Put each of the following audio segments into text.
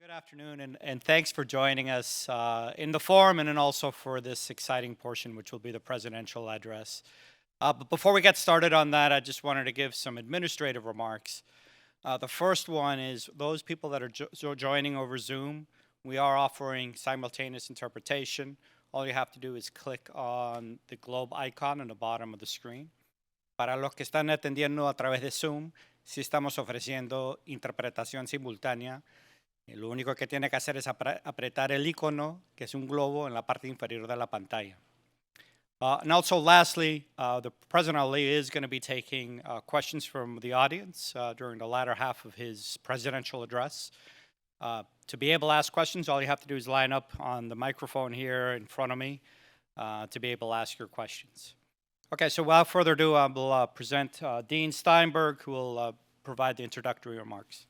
Good afternoon, and thanks for joining us in the forum and then also for this exciting portion, which will be the presidential address. But before we get started on that, I just wanted to give some administrative remarks. The first one is those people that are joining over Zoom, we are offering simultaneous interpretation. All you have to do is click on the globe icon on the bottom of the screen. Para los que están atendiendo a través de Zoom, sí estamos ofreciendo interpretación simultánea. Lo único que tiene que hacer es apretar el icono, que es un globo, en la parte inferior de la pantalla. And also, lastly, the President Ali is going to be taking questions from the audience during the latter half of his presidential address. To be able to ask questions, all you have to do is line up on the microphone here in front of me to be able to ask your questions. Okay, so without further ado, I will present Dean Steinberg, who will provide the introductory remarks.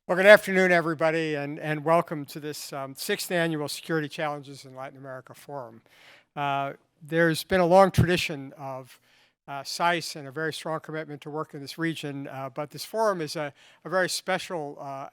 Well, good afternoon, everybody, and welcome to this 6th Annual Security Challenges in Latin America Forum. There's been a long tradition of SAIS and a very strong commitment to work in this region, but this forum is a very special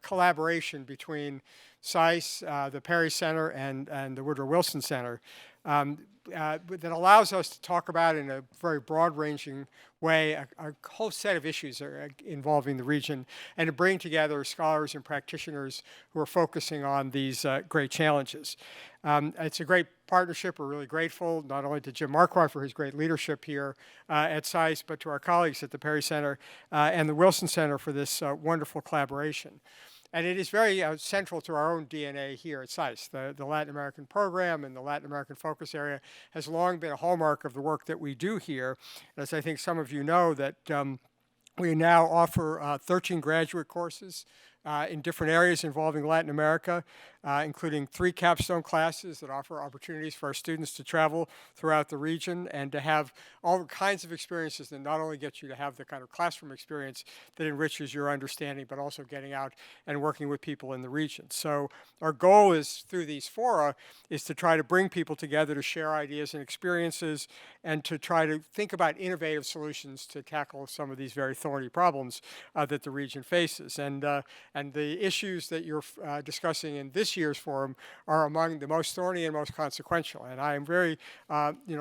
collaboration between SAIS, the Perry Center, and the Woodrow Wilson Center that allows us to talk about in a very broad-ranging way a whole set of issues involving the region and to bring together scholars and practitioners who are focusing on these great challenges. It's a great partnership. We're really grateful not only to Jim Marquardt for his great leadership here at SAIS, but to our colleagues at the Perry Center and the Wilson Center for this wonderful collaboration. And it is very central to our own DNA here at SAIS. The Latin American program and the Latin American focus area has long been a hallmark of the work that we do here. As I think some of you know, that we now offer 13 graduate courses in different areas involving Latin America, including 3 capstone classes that offer opportunities for our students to travel throughout the region and to have all kinds of experiences that not only get you to have the kind of classroom experience that enriches your understanding, but also getting out and working with people in the region. So our goal is, through these fora, is to try to bring people together to share ideas and experiences and to try to think about innovative solutions to tackle some of these very thorny problems that the region faces. And the issues that you're discussing in this year's forum are among the most thorny and most consequential. And I am very,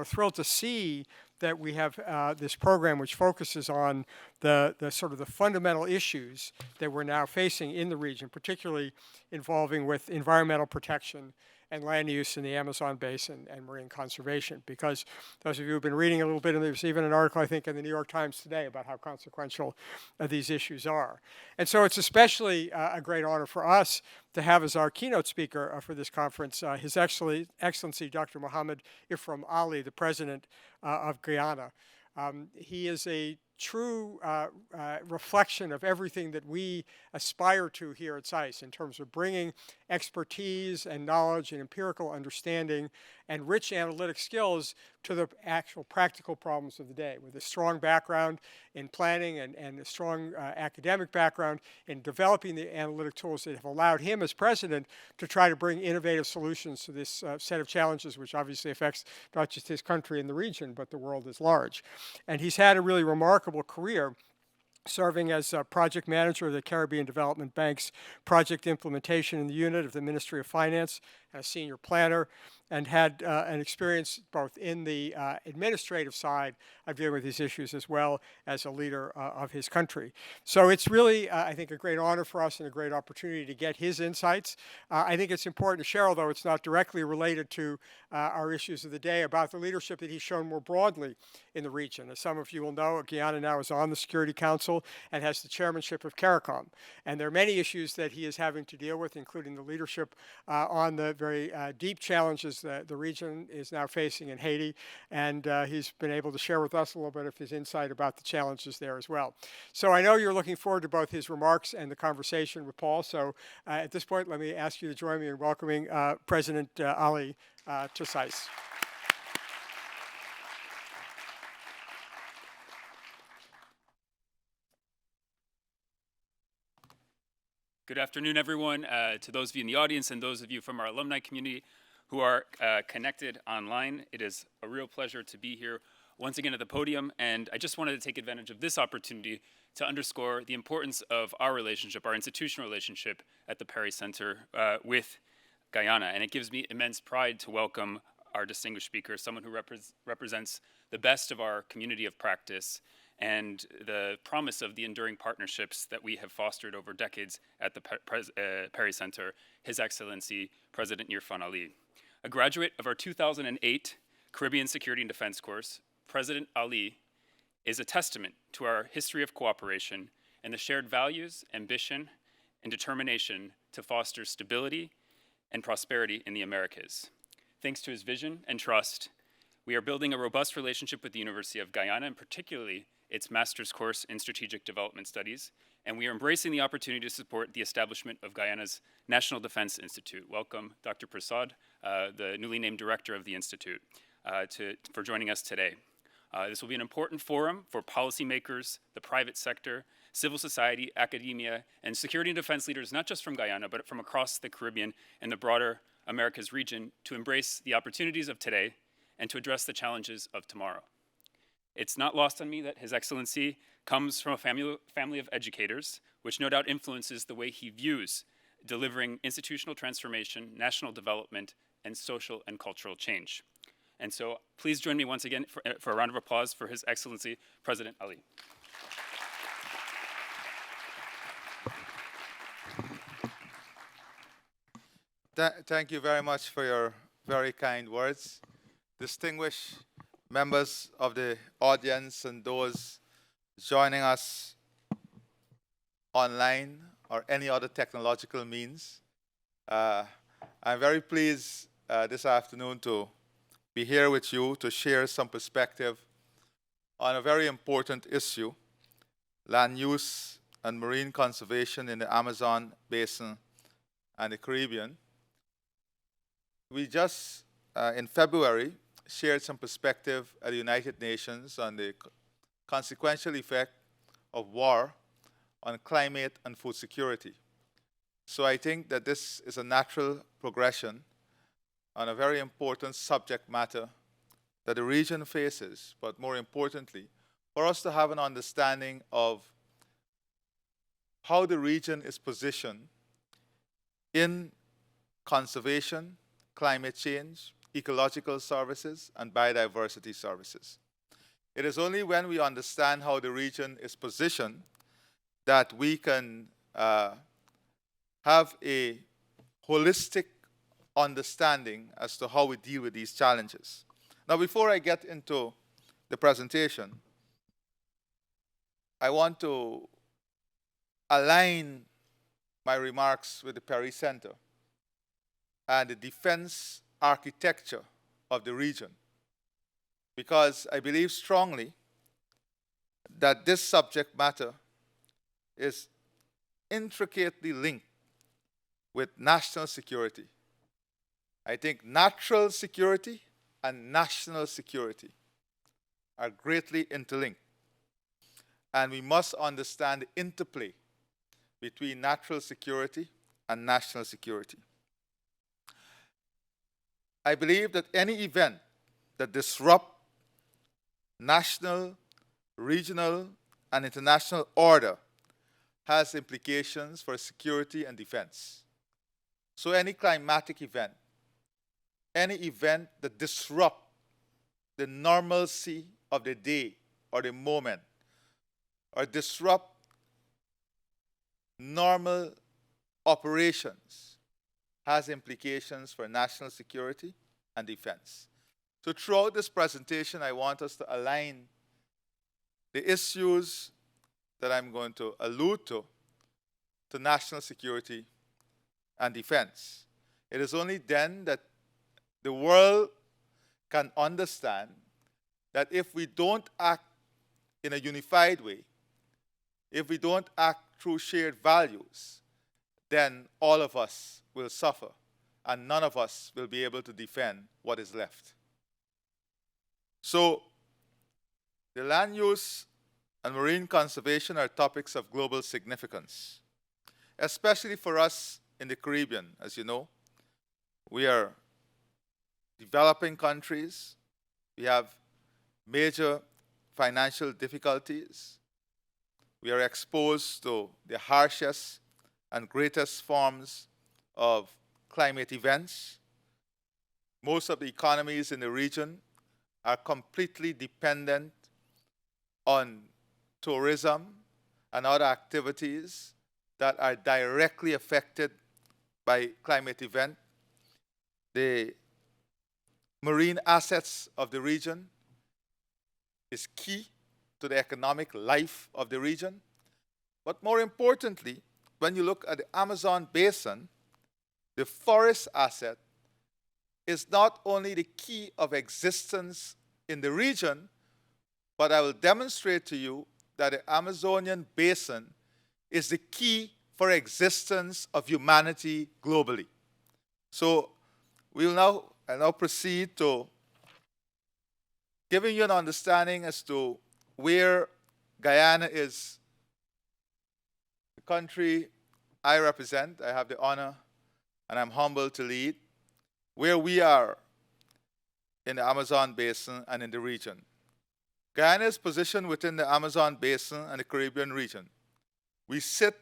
thrilled to see that we have this program which focuses on the sort of the fundamental issues that we're now facing in the region, particularly involving with environmental protection and land use in the Amazon basin and marine conservation. Because those of you who have been reading a little bit, and there's even an article, I think, in the New York Times today about how consequential these issues are. And so it's especially a great honor for us to have as our keynote speaker for this conference His Excellency Dr. Mohammed Ifram Ali, the President of Guyana. He is a true reflection of everything that we aspire to here at SAIS in terms of bringing expertise and knowledge and empirical understanding and rich analytic skills to the actual practical problems of the day, with a strong background in planning and a strong academic background in developing the analytic tools that have allowed him as president to try to bring innovative solutions to this set of challenges, which obviously affects not just his country and the region, but the world at large. And he's had a really remarkable career serving as project manager of the Caribbean Development Bank's project implementation in the unit of the Ministry of Finance, as senior planner, and had an experience both in the administrative side of dealing with these issues as well as a leader of his country. So it's really, I think, a great honor for us and a great opportunity to get his insights. I think it's important to share, although it's not directly related to our issues of the day, about the leadership that he's shown more broadly in the region. As some of you will know, Guyana now is on the Security Council and has the chairmanship of CARICOM. And there are many issues that he is having to deal with, including the leadership on the very deep challenges that the region is now facing in Haiti, and he's been able to share with us a little bit of his insight about the challenges there as well. So I know you're looking forward to both his remarks and the conversation with Paul, so at this point let me ask you to join me in welcoming President Ali to SAIS. Good afternoon, everyone. To those of you in the audience and those of you from our alumni community, who are connected online. It is a real pleasure to be here once again at the podium, and I just wanted to take advantage of this opportunity to underscore the importance of our relationship, our institutional relationship at the Perry Center with Guyana. And it gives me immense pride to welcome our distinguished speaker, someone who represents the best of our community of practice and the promise of the enduring partnerships that we have fostered over decades at the Perry Center, His Excellency President Irfan Ali. A graduate of our 2008 Caribbean Security and Defense course, President Ali is a testament to our history of cooperation and the shared values, ambition, and determination to foster stability and prosperity in the Americas. Thanks to his vision and trust, we are building a robust relationship with the University of Guyana, and particularly its master's course in strategic development studies, and we are embracing the opportunity to support the establishment of Guyana's National Defense Institute. Welcome, Dr. Prasad, the newly named director of the Institute, for joining us today. This will be an important forum for policymakers, the private sector, civil society, academia, and security and defense leaders, not just from Guyana, but from across the Caribbean and the broader Americas region, to embrace the opportunities of today and to address the challenges of tomorrow. It's not lost on me that His Excellency comes from a family of educators, which no doubt influences the way he views delivering institutional transformation, national development, and social and cultural change. And so please join me once again for a round of applause for His Excellency President Ali. Thank you very much for your very kind words. Distinguished members of the audience and those joining us online or any other technological means, I'm very pleased this afternoon to be here with you to share some perspective on a very important issue, land use and marine conservation in the Amazon basin and the Caribbean. We just, in February, shared some perspective at the United Nations on the consequential effect of war on climate and food security. So I think that this is a natural progression on a very important subject matter that the region faces, but more importantly, for us to have an understanding of how the region is positioned in conservation, climate change, ecological services, and biodiversity services. It is only when we understand how the region is positioned that we can have a holistic understanding as to how we deal with these challenges. Now, before I get into the presentation, I want to align my remarks with the Perry Center and the defense architecture of the region, because I believe strongly that this subject matter is intricately linked with national security. I think natural security and national security are greatly interlinked, and we must understand the interplay between natural security and national security. I believe that any event that disrupts national, regional, and international order has implications for security and defense. So any climatic event, any event that disrupts the normalcy of the day or the moment, or disrupt normal operations, has implications for national security and defense. So throughout this presentation, I want us to align the issues that I'm going to allude to national security and defense. It is only then that the world can understand that if we don't act in a unified way, if we don't act through shared values, then all of us will suffer, and none of us will be able to defend what is left. So, the land use and marine conservation are topics of global significance, especially for us in the Caribbean. As you know, we are developing countries. We have major financial difficulties. We are exposed to the harshest and greatest forms of climate events. Most of the economies in the region are completely dependent on tourism and other activities that are directly affected by climate event. The marine assets of the region is key to the economic life of the region. But more importantly, when you look at the Amazon basin, the forest asset is not only the key of existence in the region, but I will demonstrate to you that the Amazonian basin is the key for existence of humanity globally. So I'll now proceed to giving you an understanding as to where Guyana is, the country I represent. I have the honor and I'm humbled to lead, where we are in the Amazon basin and in the region. Guyana is positioned within the Amazon basin and the Caribbean region. We sit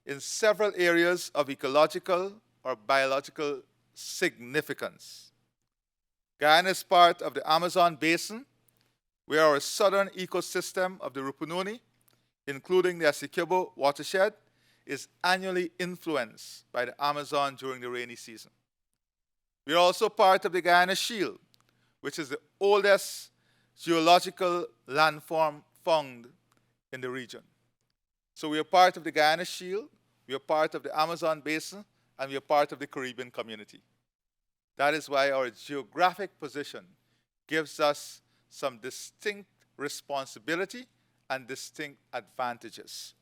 in several areas of ecological or biological significance. Guyana is part of the Amazon basin, where our southern ecosystem of the Rupununi, including the Essequibo watershed, is annually influenced by the Amazon during the rainy season. We are also part of the Guyana Shield, which is the oldest geological landform found in the region. So we are part of the Guyana Shield, we are part of the Amazon basin, and we are part of the Caribbean community. That is why our geographic position gives us some distinct responsibility and distinct advantages.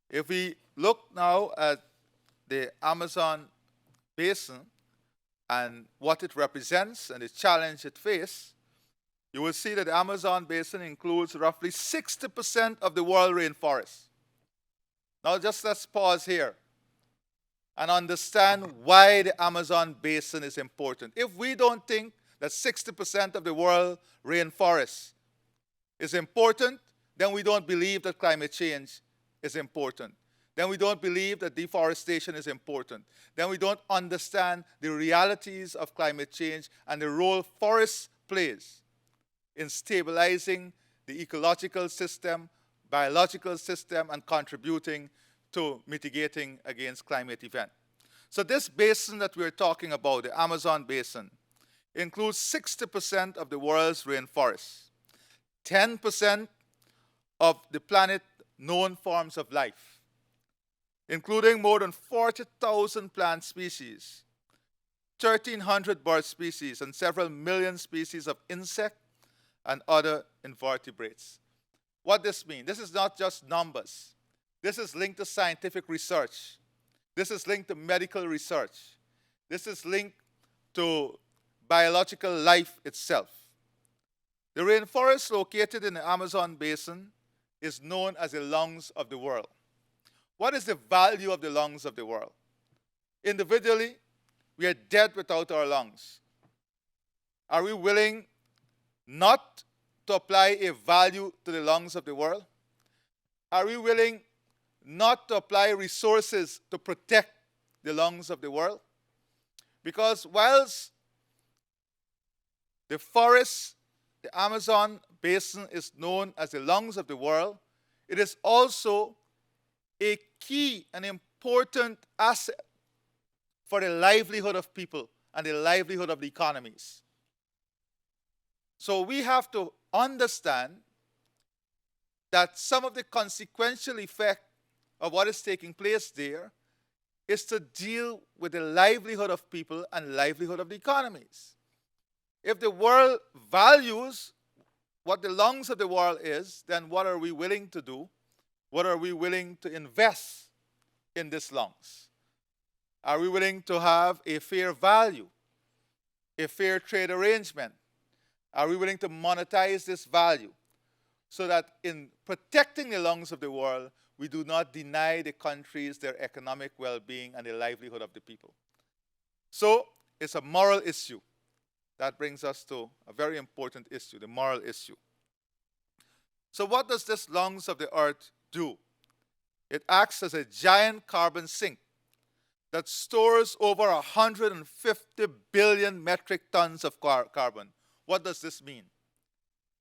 If we look now at the Amazon basin and what it represents and the challenge it faces, you will see that the Amazon basin includes roughly 60% of the world rainforest. Now just let's pause here and understand why the Amazon basin is important. If we don't think that 60% of the world rainforest is important, then we don't believe that climate change is important. Then we don't believe that deforestation is important. Then we don't understand the realities of climate change and the role forests plays in stabilizing the ecological system, biological system, and contributing to mitigating against climate event. So this basin that we're talking about, the Amazon basin, includes 60% of the world's rainforests, 10% of the planet's known forms of life, including more than 40,000 plant species, 1,300 bird species, and several million species of insect and other invertebrates. What this means? This is not just numbers. This is linked to scientific research. This is linked to medical research. This is linked to biological life itself. The rainforest located in the Amazon basin is known as the lungs of the world. What is the value of the lungs of the world? Individually, we are dead without our lungs. Are we willing not to apply a value to the lungs of the world? Are we willing not to apply resources to protect the lungs of the world? Because whilst the forest, the Amazon basin is known as the lungs of the world, it is also a key and important asset for the livelihood of people and the livelihood of the economies. So we have to understand that some of the consequential effect of what is taking place there is to deal with the livelihood of people and livelihood of the economies. If the world values what the lungs of the world is, then what are we willing to do? What are we willing to invest in these lungs? Are we willing to have a fair value, a fair trade arrangement? Are we willing to monetize this value so that in protecting the lungs of the world, we do not deny the countries their economic well-being and the livelihood of the people? So it's a moral issue. That brings us to a very important issue, the moral issue. So what does this lungs of the earth do? It acts as a giant carbon sink that stores over 150 billion metric tons of carbon. What does this mean?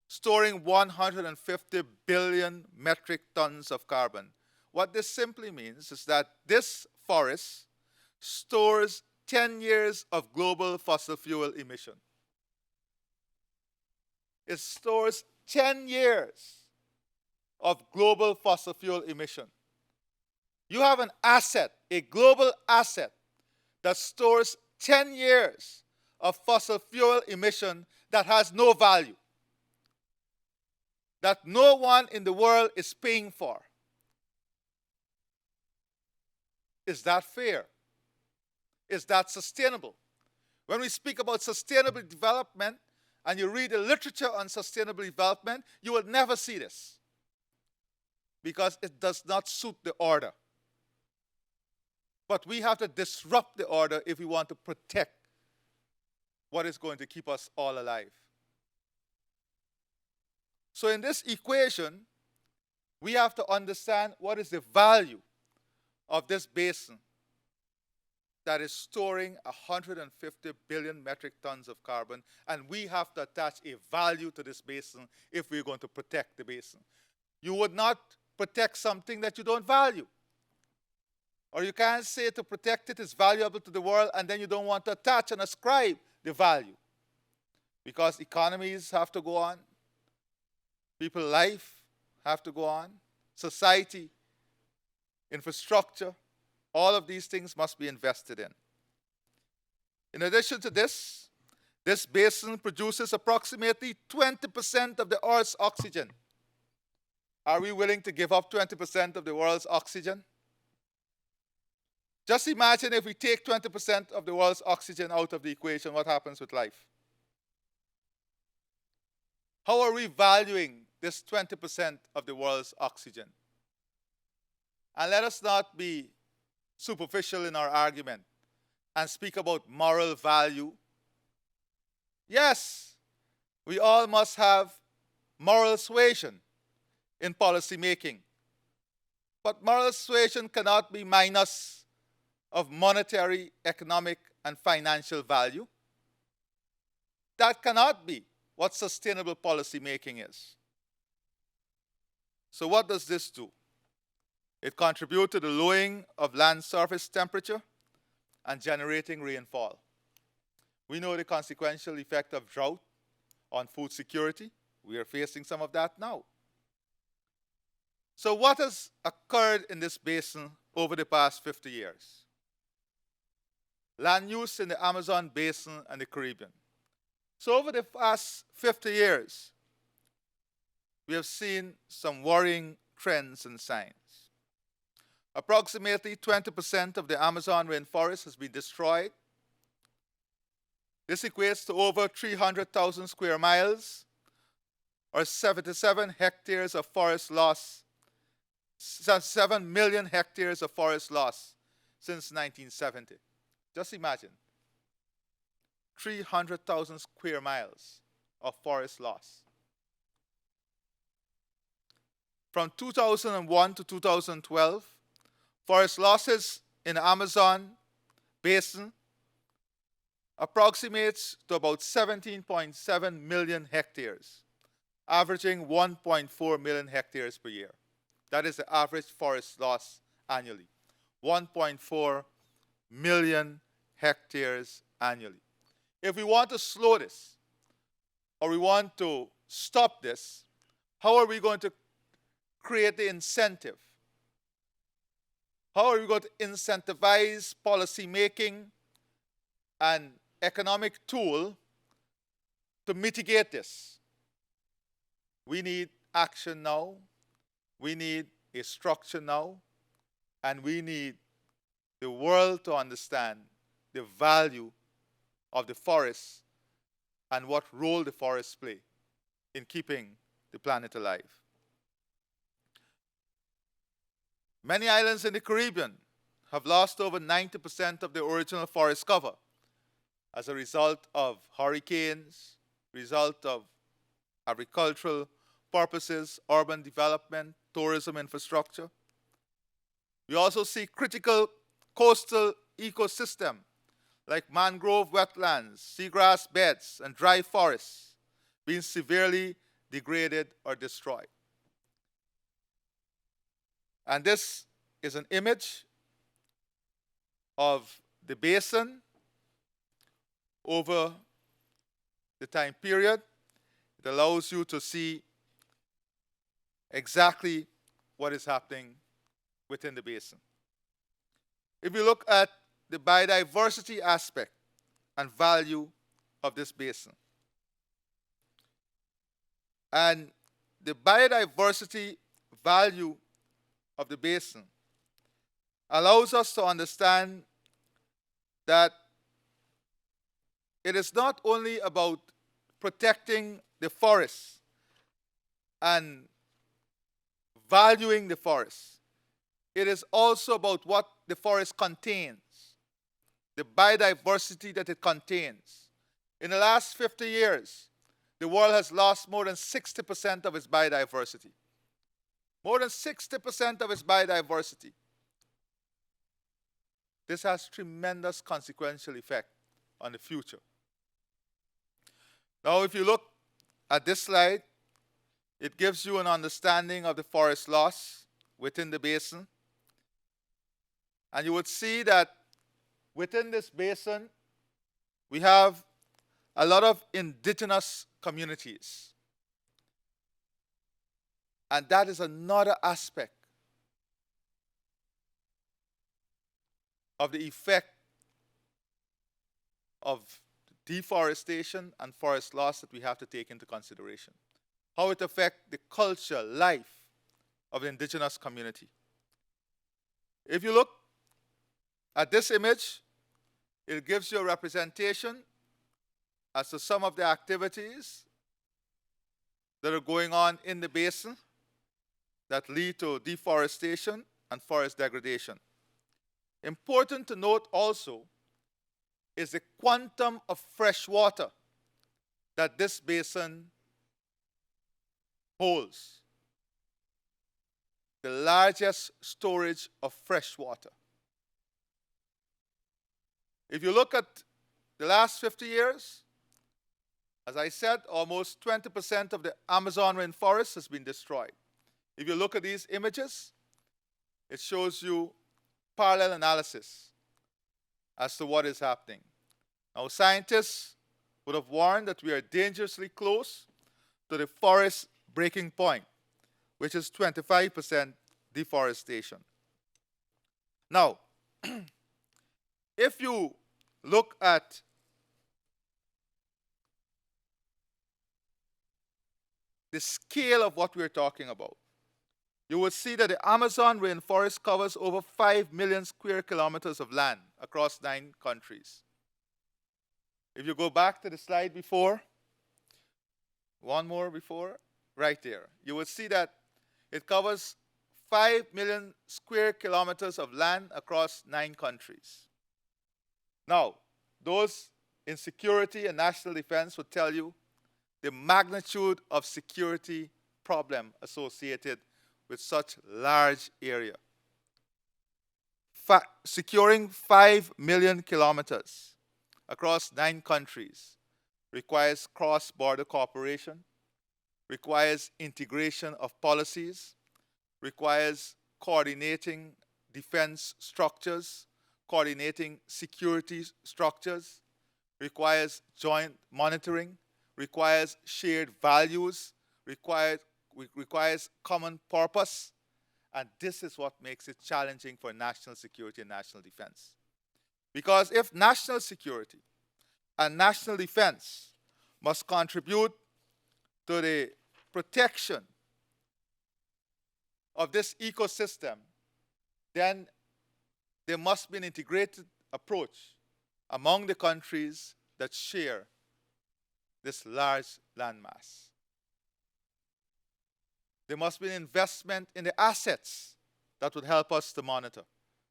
Storing 150 billion metric tons of carbon. What this simply means is that this forest stores 10 years of global fossil fuel emission. It stores 10 years of global fossil fuel emission. You have an asset, a global asset, that stores 10 years of fossil fuel emission that has no value, that no one in the world is paying for. Is that fair? Is that sustainable? When we speak about sustainable development, and you read the literature on sustainable development, you will never see this, because it does not suit the order. But we have to disrupt the order if we want to protect what is going to keep us all alive. So in this equation, we have to understand what is the value of this basin that is storing 150 billion metric tons of carbon, and we have to attach a value to this basin if we're going to protect the basin. You would not protect something that you don't value. Or you can't say to protect it is valuable to the world and then you don't want to attach and ascribe the value. Because economies have to go on, people's life have to go on, society, infrastructure, all of these things must be invested in. In addition to this basin produces approximately 20% of the Earth's oxygen. Are we willing to give up 20% of the world's oxygen? Just imagine if we take 20% of the world's oxygen out of the equation, what happens with life? How are we valuing this 20% of the world's oxygen? And let us not be superficial in our argument and speak about moral value. Yes, we all must have moral suasion in policy making. But moral suasion cannot be minus of monetary, economic, and financial value. That cannot be what sustainable policy making is. So what does this do? It contributes to the lowering of land surface temperature and generating rainfall. We know the consequential effect of drought on food security. We are facing some of that now. So what has occurred in this basin over the past 50 years? Land use in the Amazon basin and the Caribbean. So over the past 50 years, we have seen some worrying trends and signs. Approximately 20% of the Amazon rainforest has been destroyed. This equates to over 300,000 square miles, or 77 hectares of forest loss, 7 million hectares of forest loss since 1970. Just imagine, 300,000 square miles of forest loss. From 2001 to 2012, forest losses in the Amazon basin approximates to about 17.7 million hectares, averaging 1.4 million hectares per year. That is the average forest loss annually. 1.4 million hectares annually. If we want to slow this, or we want to stop this, how are we going to create the incentive? How are we going to incentivize policy making and economic tool to mitigate this? We need action now. We need a structure now. And we need the world to understand the value of the forests and what role the forests play in keeping the planet alive. Many islands in the Caribbean have lost over 90% of their original forest cover as a result of hurricanes, result of agricultural purposes, urban development, tourism infrastructure. We also see critical coastal ecosystem like mangrove wetlands, seagrass beds, and dry forests being severely degraded or destroyed. And this is an image of the basin over the time period. It allows you to see exactly what is happening within the basin. If you look at the biodiversity aspect and value of this basin, and the biodiversity value of the basin allows us to understand that it is not only about protecting the forests and valuing the forest. It is also about what the forest contains, the biodiversity that it contains. In the last 50 years, the world has lost more than 60% of its biodiversity. More than 60% of its biodiversity. This has tremendous consequential effect on the future. Now, if you look at this slide, it gives you an understanding of the forest loss within the basin. And you would see that within this basin, we have a lot of indigenous communities. And that is another aspect of the effect of deforestation and forest loss that we have to take into consideration. How it affects the culture, life of the indigenous community. If you look at this image, it gives you a representation as to some of the activities that are going on in the basin that lead to deforestation and forest degradation. Important to note also is the quantum of fresh water that this basin holds. The largest storage of fresh water. If you look at the last 50 years, as I said, almost 20% of the Amazon rainforest has been destroyed. If you look at these images, it shows you parallel analysis as to what is happening. Now, scientists would have warned that we are dangerously close to the forest breaking point, which is 25% deforestation. Now, if you look at the scale of what we're talking about, you will see that the Amazon rainforest covers over 5 million square kilometers of land across 9 countries. If you go back to the slide before, one more before, right there, you will see that it covers 5 million square kilometers of land across 9 countries. Now, those in security and national defense would tell you the magnitude of security problem associated with such large area. Securing 5 million kilometers across 9 countries requires cross-border cooperation, requires integration of policies, requires coordinating defense structures, coordinating security structures, requires joint monitoring, requires shared values, requires common purpose, and this is what makes it challenging for national security and national defense. Because if national security and national defense must contribute to the protection of this ecosystem, then there must be an integrated approach among the countries that share this large landmass. There must be an investment in the assets that would help us to monitor,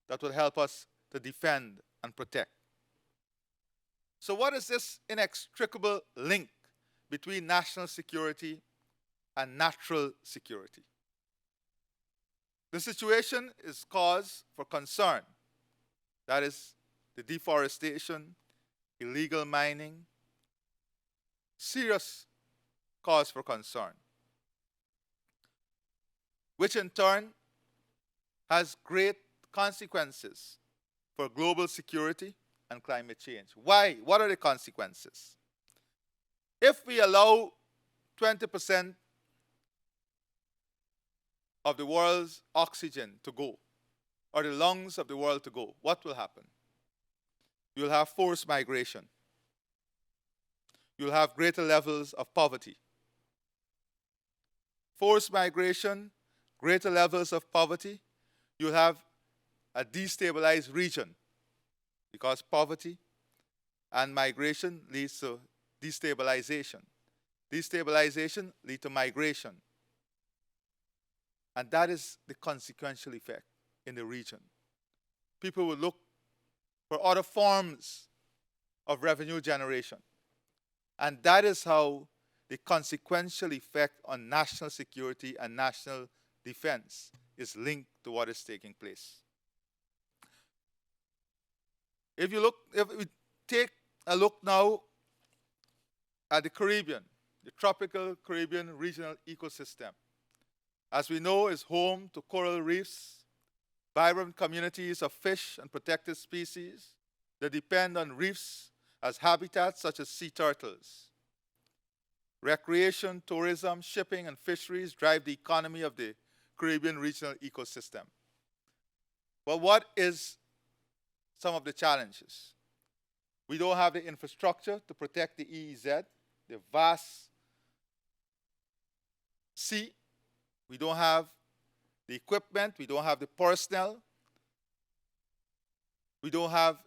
that would help us to defend and protect. So what is this inextricable link between national security and natural security? The situation is cause for concern. That is the deforestation, illegal mining, serious cause for concern, which in turn has great consequences for global security and climate change. Why? What are the consequences? If we allow 20% of the world's oxygen to go, or the lungs of the world to go, what will happen? You'll have forced migration. You'll have greater levels of poverty. Forced migration, greater levels of poverty, you'll have a destabilized region because poverty and migration leads to destabilization. Destabilization leads to migration. And that is the consequential effect in the region. People will look for other forms of revenue generation. And that is how the consequential effect on national security and national defense is linked to what is taking place. If we take a look now at the Caribbean, the tropical Caribbean regional ecosystem, as we know, is home to coral reefs, vibrant communities of fish and protected species that depend on reefs as habitats such as sea turtles. Recreation, tourism, shipping, and fisheries drive the economy of the Caribbean regional ecosystem. But what is some of the challenges? We don't have the infrastructure to protect the EEZ, the vast sea. We don't have the equipment. We don't have the personnel. We don't have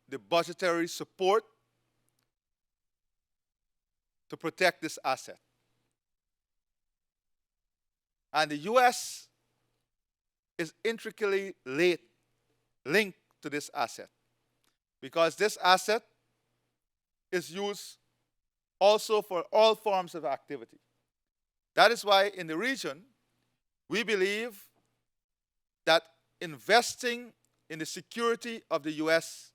the budgetary support to protect this asset. And the U.S. is intricately linked to this asset because this asset is used also for all forms of activity. That is why in the region, we believe that investing in the security of the U.S.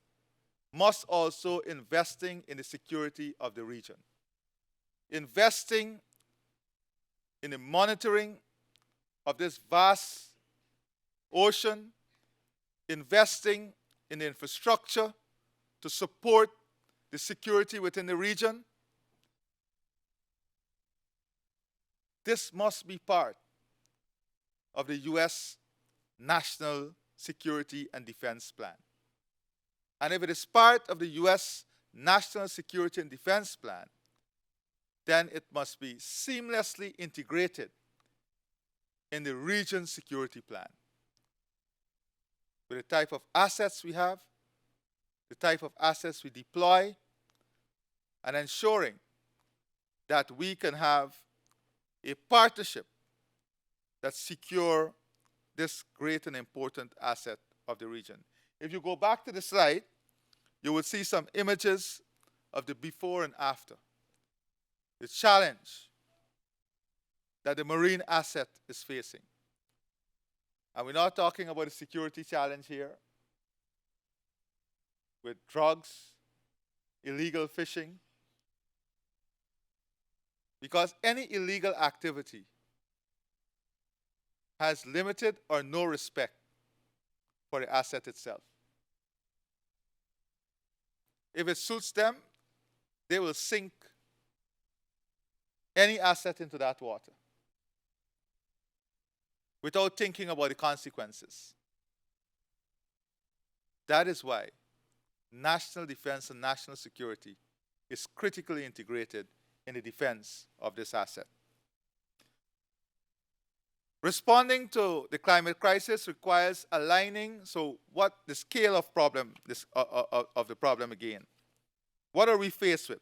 must also investing in the security of the region. Investing in the monitoring of this vast ocean, investing in the infrastructure to support the security within the region. This must be part of the U.S. national security and defense plan. And if it is part of the U.S. national security and defense plan, then it must be seamlessly integrated in the region's security plan. With the type of assets we have, the type of assets we deploy, and ensuring that we can have a partnership that secure this great and important asset of the region. If you go back to the slide, you will see some images of the before and after. The challenge that the marine asset is facing. And we're not talking about a security challenge here with drugs, illegal fishing, because any illegal activity has limited or no respect for the asset itself. If it suits them, they will sink any asset into that water without thinking about the consequences. That is why national defense and national security is critically integrated in the defense of this asset. Responding to the climate crisis requires aligning, so what the scale of the problem again. What are we faced with?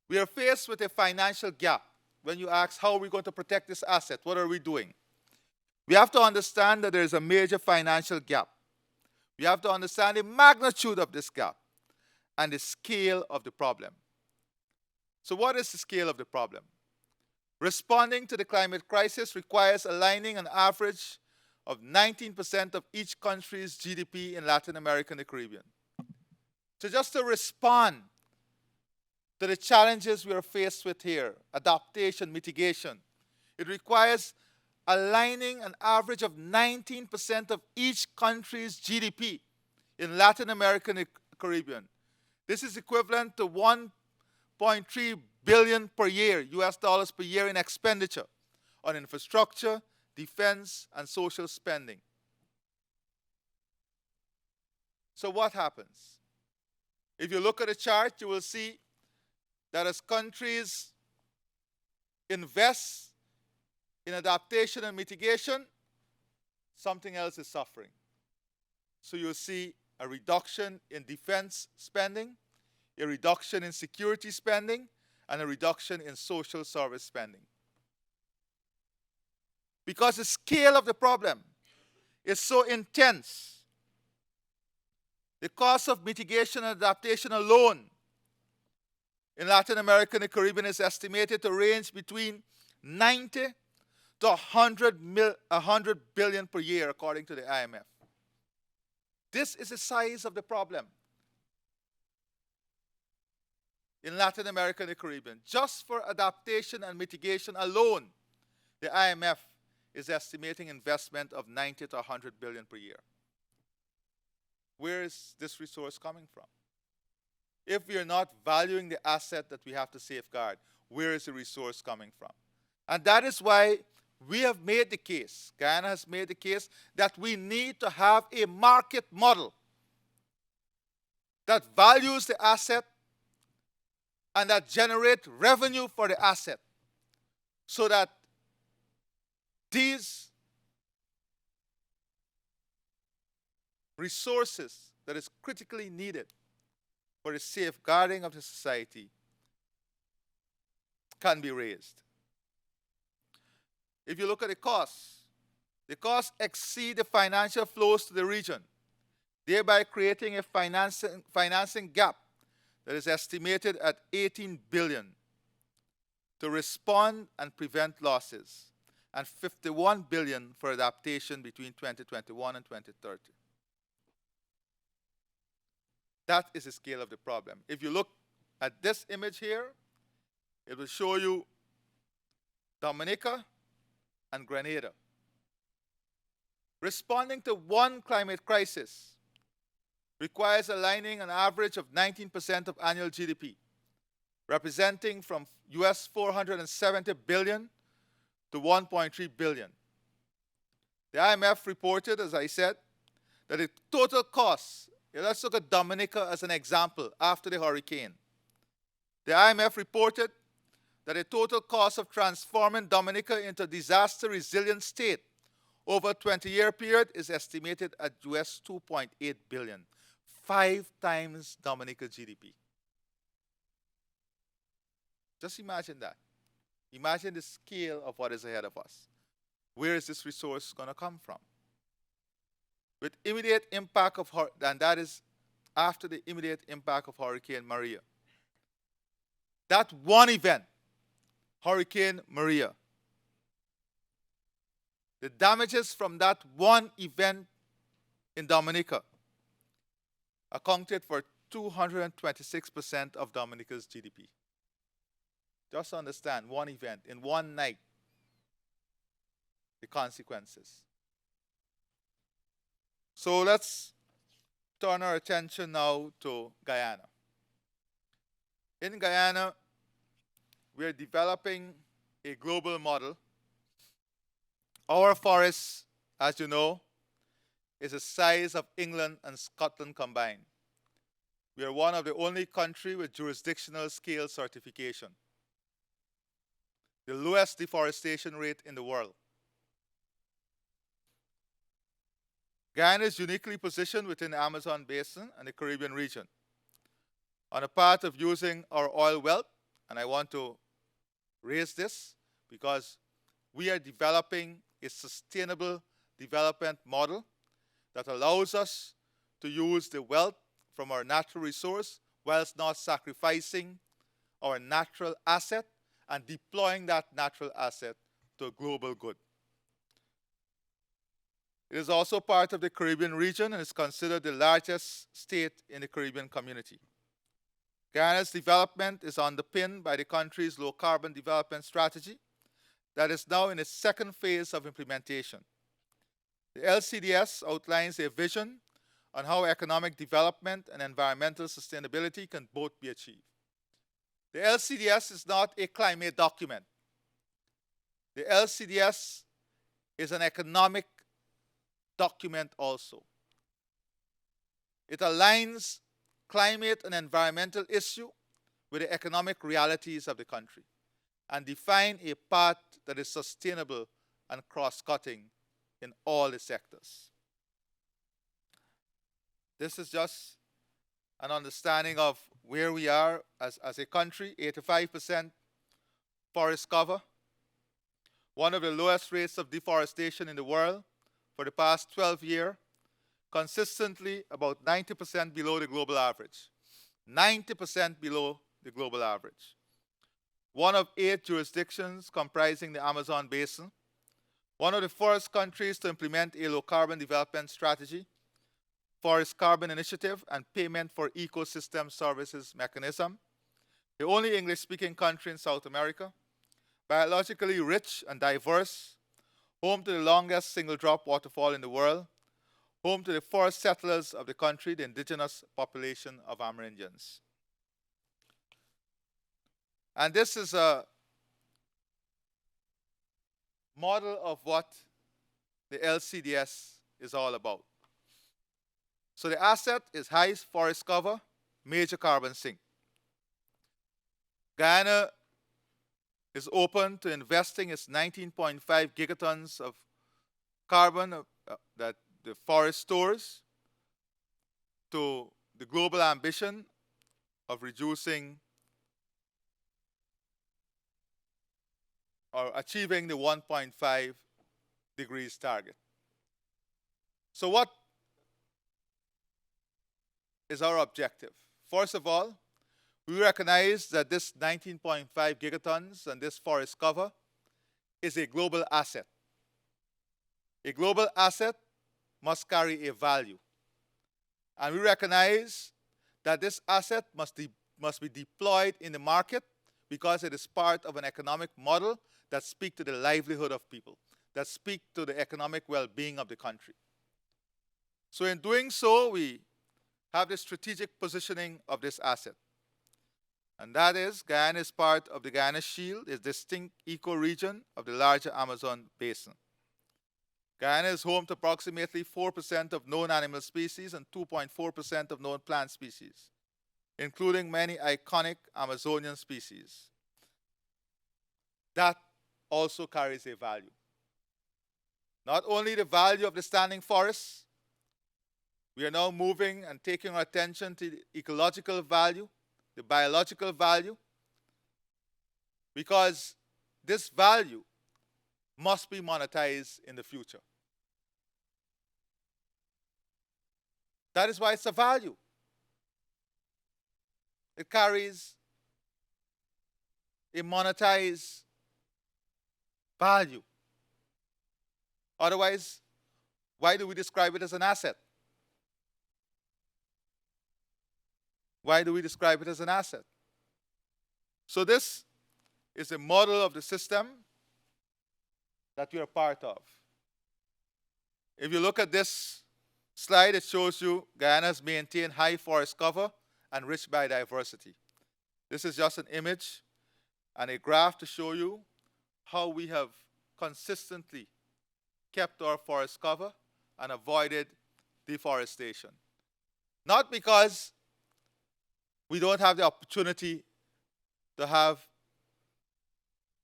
We are faced with a financial gap. When you ask how are we going to protect this asset, what are we doing? We have to understand that there is a major financial gap. We have to understand the magnitude of this gap. and the scale of the problem. So what is the scale of the problem? Responding to the climate crisis requires aligning an average of 19% of each country's GDP in Latin America and the Caribbean. So just to respond to the challenges we are faced with here, adaptation, mitigation, it requires aligning an average of 19% of each country's GDP in Latin America and the Caribbean. This is equivalent to 1.3 billion per year, US dollars per year in expenditure on infrastructure, defense, and social spending. So what happens? If you look at the chart, you will see that as countries invest in adaptation and mitigation, something else is suffering. So you'll see a reduction in defense spending, a reduction in security spending, and a reduction in social service spending. Because the scale of the problem is so intense. The cost of mitigation and adaptation alone in Latin America and the Caribbean is estimated to range between 90 to 100 billion per year, according to the IMF. This is the size of the problem in Latin America and the Caribbean. Just for adaptation and mitigation alone, the IMF is estimating investment of 90 to 100 billion per year. Where is this resource coming from? If we are not valuing the asset that we have to safeguard, where is the resource coming from? And that is why we have made the case, Guyana has made the case, that we need to have a market model that values the asset and that generates revenue for the asset, so that these resources that is critically needed for the safeguarding of the society can be raised. If you look at the costs exceed the financial flows to the region, thereby creating a financing gap that is estimated at 18 billion to respond and prevent losses, and 51 billion for adaptation between 2021 and 2030. That is the scale of the problem. If you look at this image here, it will show you Dominica and Grenada. Responding to one climate crisis requires aligning an average of 19% of annual GDP, representing from US 470 billion to 1.3 billion. The IMF reported, as I said, that the total cost, let's look at Dominica as an example after the hurricane. The IMF reported that the total cost of transforming Dominica into a disaster-resilient state over a 20-year period is estimated at US 2.8 billion, 5 times Dominica's GDP. Just imagine that. Imagine the scale of what is ahead of us. Where is this resource going to come from? With immediate impact of, and that is after the immediate impact of Hurricane Maria. That one event, Hurricane Maria, the damages from that one event in Dominica accounted for 226% of Dominica's GDP. Just understand, one event, in one night, the consequences. So let's turn our attention now to Guyana. In Guyana, we're developing a global model. Our forests, as you know, is the size of England and Scotland combined. We are one of the only countries with jurisdictional scale certification, the lowest deforestation rate in the world. Guyana is uniquely positioned within the Amazon basin and the Caribbean region on the path of using our oil wealth, and I want to raise this because we are developing a sustainable development model that allows us to use the wealth from our natural resource whilst not sacrificing our natural asset and deploying that natural asset to a global good. It is also part of the Caribbean region and is considered the largest state in the Caribbean community. Guyana's development is underpinned by the country's low-carbon development strategy that is now in its second phase of implementation. The LCDS outlines a vision on how economic development and environmental sustainability can both be achieved. The LCDS is not a climate document. The LCDS is an economic document also. It aligns climate and environmental issue with the economic realities of the country and define a path that is sustainable and cross-cutting in all the sectors. This is just an understanding of where we are as a country. 85% forest cover, one of the lowest rates of deforestation in the world for the past 12 years, consistently about 90% below the global average. 90% below the global average. One of 8 jurisdictions comprising the Amazon basin. One of the first countries to implement a low-carbon development strategy, forest carbon initiative, and payment for ecosystem services mechanism. The only English-speaking country in South America. Biologically rich and diverse. Home to the longest single-drop waterfall in the world. Home to the first settlers of the country, the indigenous population of Amerindians. And this is a model of what the LCDS is all about. So the asset is high forest cover, major carbon sink. Guyana is open to investing its 19.5 gigatons of carbon that the forest stores to the global ambition of reducing or achieving the 1.5 degrees target. So what is our objective? First of all, we recognize that this 19.5 gigatons and this forest cover is a global asset. A global asset must carry a value. And we recognize that this asset must be deployed in the market because it is part of an economic model that speaks to the livelihood of people, that speaks to the economic well-being of the country. So in doing so, we have the strategic positioning of this asset. And that is, Guyana is part of the Guyana Shield, a distinct ecoregion of the larger Amazon basin. Guyana is home to approximately 4% of known animal species and 2.4% of known plant species, including many iconic Amazonian species. That also carries a value. Not only the value of the standing forests, we are now moving and taking our attention to the ecological value, the biological value, because this value must be monetized in the future. That is why it's a value. It carries a monetized value. Otherwise, why do we describe it as an asset? Why do we describe it as an asset? So this is a model of the system that we are part of. If you look at this slide, it shows you Guyana has maintained high forest cover and rich biodiversity. This is just an image and a graph to show you how we have consistently kept our forest cover and avoided deforestation. Not because we don't have the opportunity to have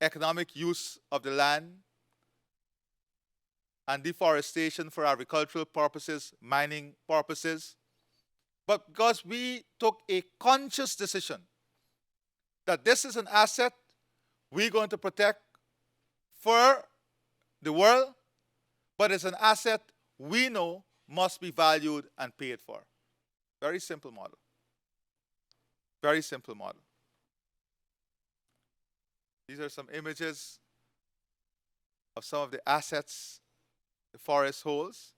economic use of the land and deforestation for agricultural purposes, mining purposes, but because we took a conscious decision that this is an asset we're going to protect for the world, but it's an asset we know must be valued and paid for. Very simple model. Very simple model. These are some images of some of the assets the forest holds.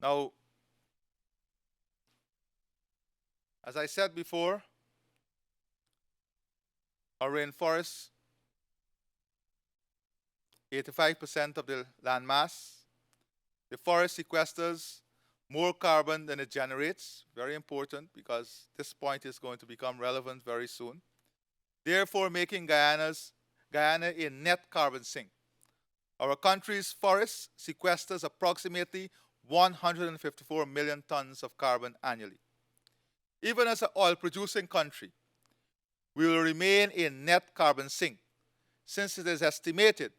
Now, as I said before, our rainforests, 85% of the land mass. The forest sequesters more carbon than it generates. Very important, because this point is going to become relevant very soon. Therefore, making Guyana a net carbon sink. Our country's forests sequesters approximately 154 million tons of carbon annually. Even as an oil-producing country, we will remain a net carbon sink, since it is estimated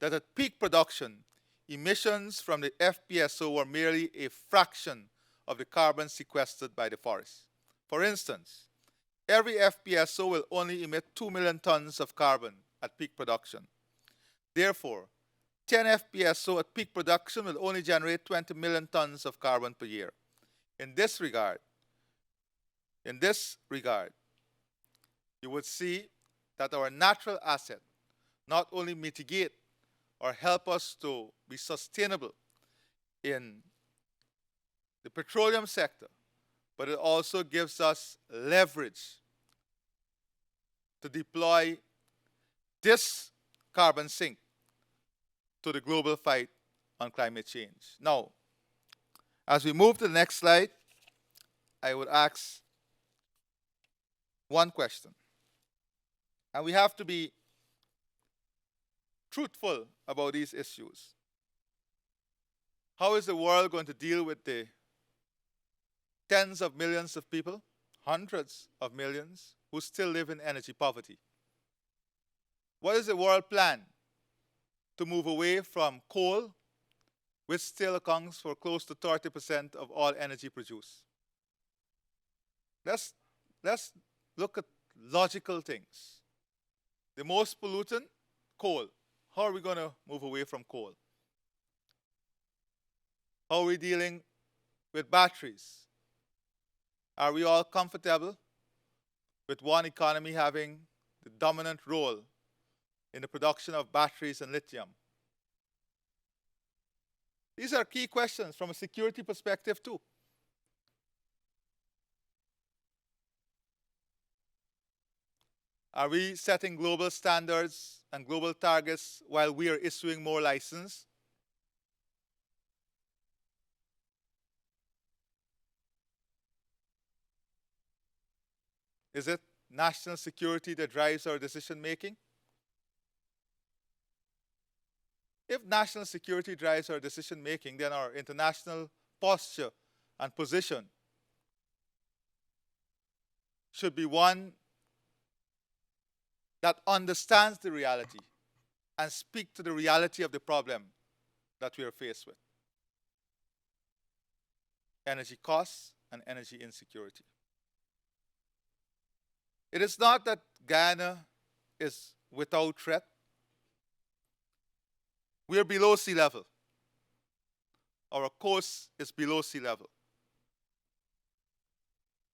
that at peak production, emissions from the FPSO were merely a fraction of the carbon sequestered by the forest. For instance, every FPSO will only emit 2 million tons of carbon at peak production. Therefore, 10 FPSO at peak production will only generate 20 million tons of carbon per year. In this regard, you would see that our natural asset not only mitigate or help us to be sustainable in the petroleum sector, but it also gives us leverage to deploy this carbon sink to the global fight on climate change. Now, as we move to the next slide, I would ask one question. And we have to be truthful about these issues. How is the world going to deal with the tens of millions of people, hundreds of millions, who still live in energy poverty? What is the world plan to move away from coal, which still accounts for close to 30% of all energy produced? Let's look at logical things. The most pollutant, coal. How are we going to move away from coal? How are we dealing with batteries? Are we all comfortable with one economy having the dominant role in the production of batteries and lithium? These are key questions from a security perspective too. Are we setting global standards and global targets while we are issuing more license? Is it national security that drives our decision making? If national security drives our decision making, then our international posture and position should be one that understands the reality and speak to the reality of the problem that we are faced with. Energy costs and energy insecurity. It is not that Guyana is without threat. We are below sea level. Our coast is below sea level.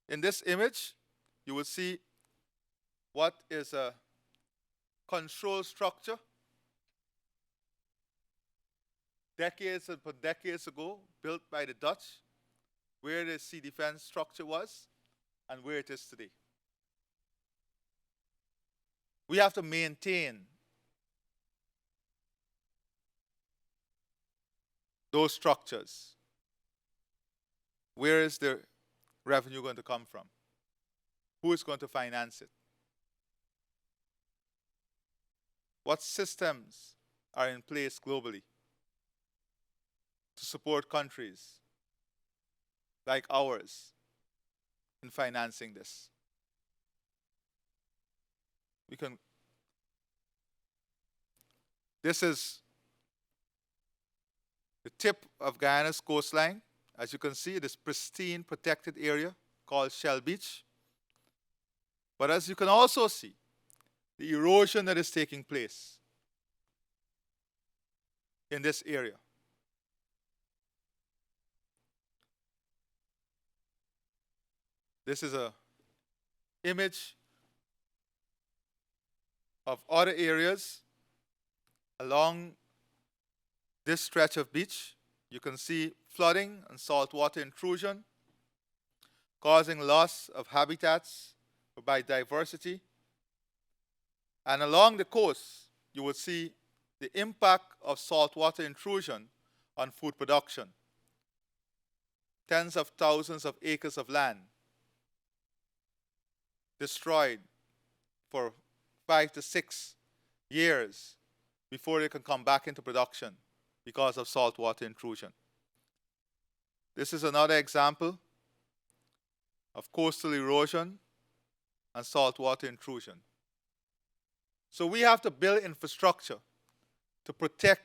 In this image, you will see what is a control structure. Decades upon decades ago, built by the Dutch, where the sea defense structure was and where it is today. We have to maintain those structures. Where is the revenue going to come from? Who is going to finance it? What systems are in place globally to support countries like ours in financing this? This is the tip of Guyana's coastline. As you can see, this pristine protected area called Shell Beach. But as you can also see, the erosion that is taking place in this area. This is a image of other areas along this stretch of beach. You can see flooding and saltwater intrusion causing loss of habitats for biodiversity. And along the coast, you will see the impact of saltwater intrusion on food production. Tens of thousands of acres of land destroyed for 5 to 6 years before they can come back into production because of saltwater intrusion. This is another example of coastal erosion and saltwater intrusion. So we have to build infrastructure to protect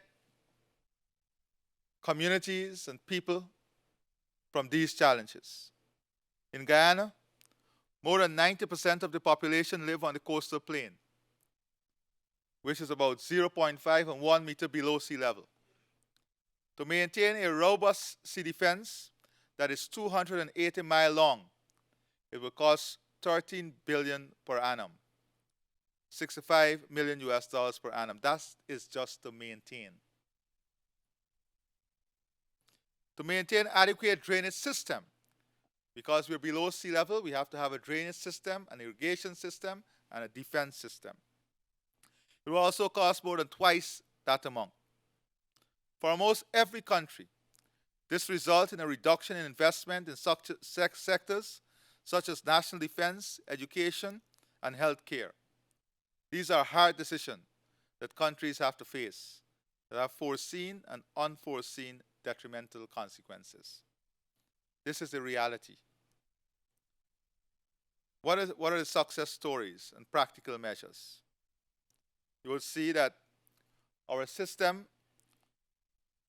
communities and people from these challenges. In Guyana, more than 90% of the population live on the coastal plain, which is about 0.5 and 1 meter below sea level. To maintain a robust sea defense that is 280 miles long, it will cost $13 billion per annum, 65 million US dollars per annum. That is just to maintain. To maintain adequate drainage system, because we're below sea level, we have to have a drainage system, an irrigation system, and a defense system. It will also cost more than twice that amount. For almost every country, this results in a reduction in investment in sectors such as national defense, education, and healthcare. These are hard decisions that countries have to face that have foreseen and unforeseen detrimental consequences. This is the reality. What are the success stories and practical measures? You will see that our system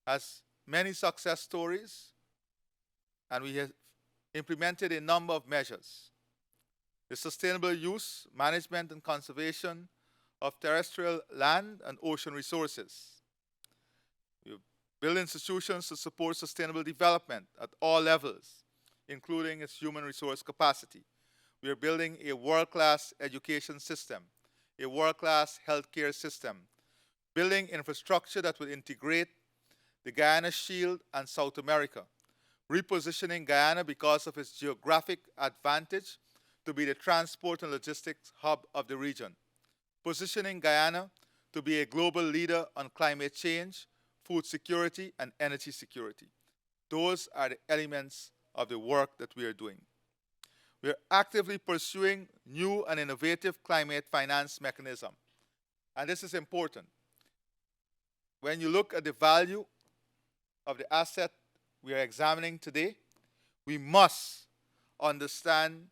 has many success stories, and we have implemented a number of measures. The sustainable use, management, and conservation of terrestrial land and ocean resources. We build institutions to support sustainable development at all levels, including its human resource capacity. We are building a world-class education system, a world-class healthcare system, building infrastructure that will integrate the Guyana Shield and South America, repositioning Guyana because of its geographic advantage to be the transport and logistics hub of the region, positioning Guyana to be a global leader on climate change, food security, and energy security. Those are the elements of the work that we are doing. We are actively pursuing new and innovative climate finance mechanism. And this is important. When you look at the value of the asset we are examining today, we must understand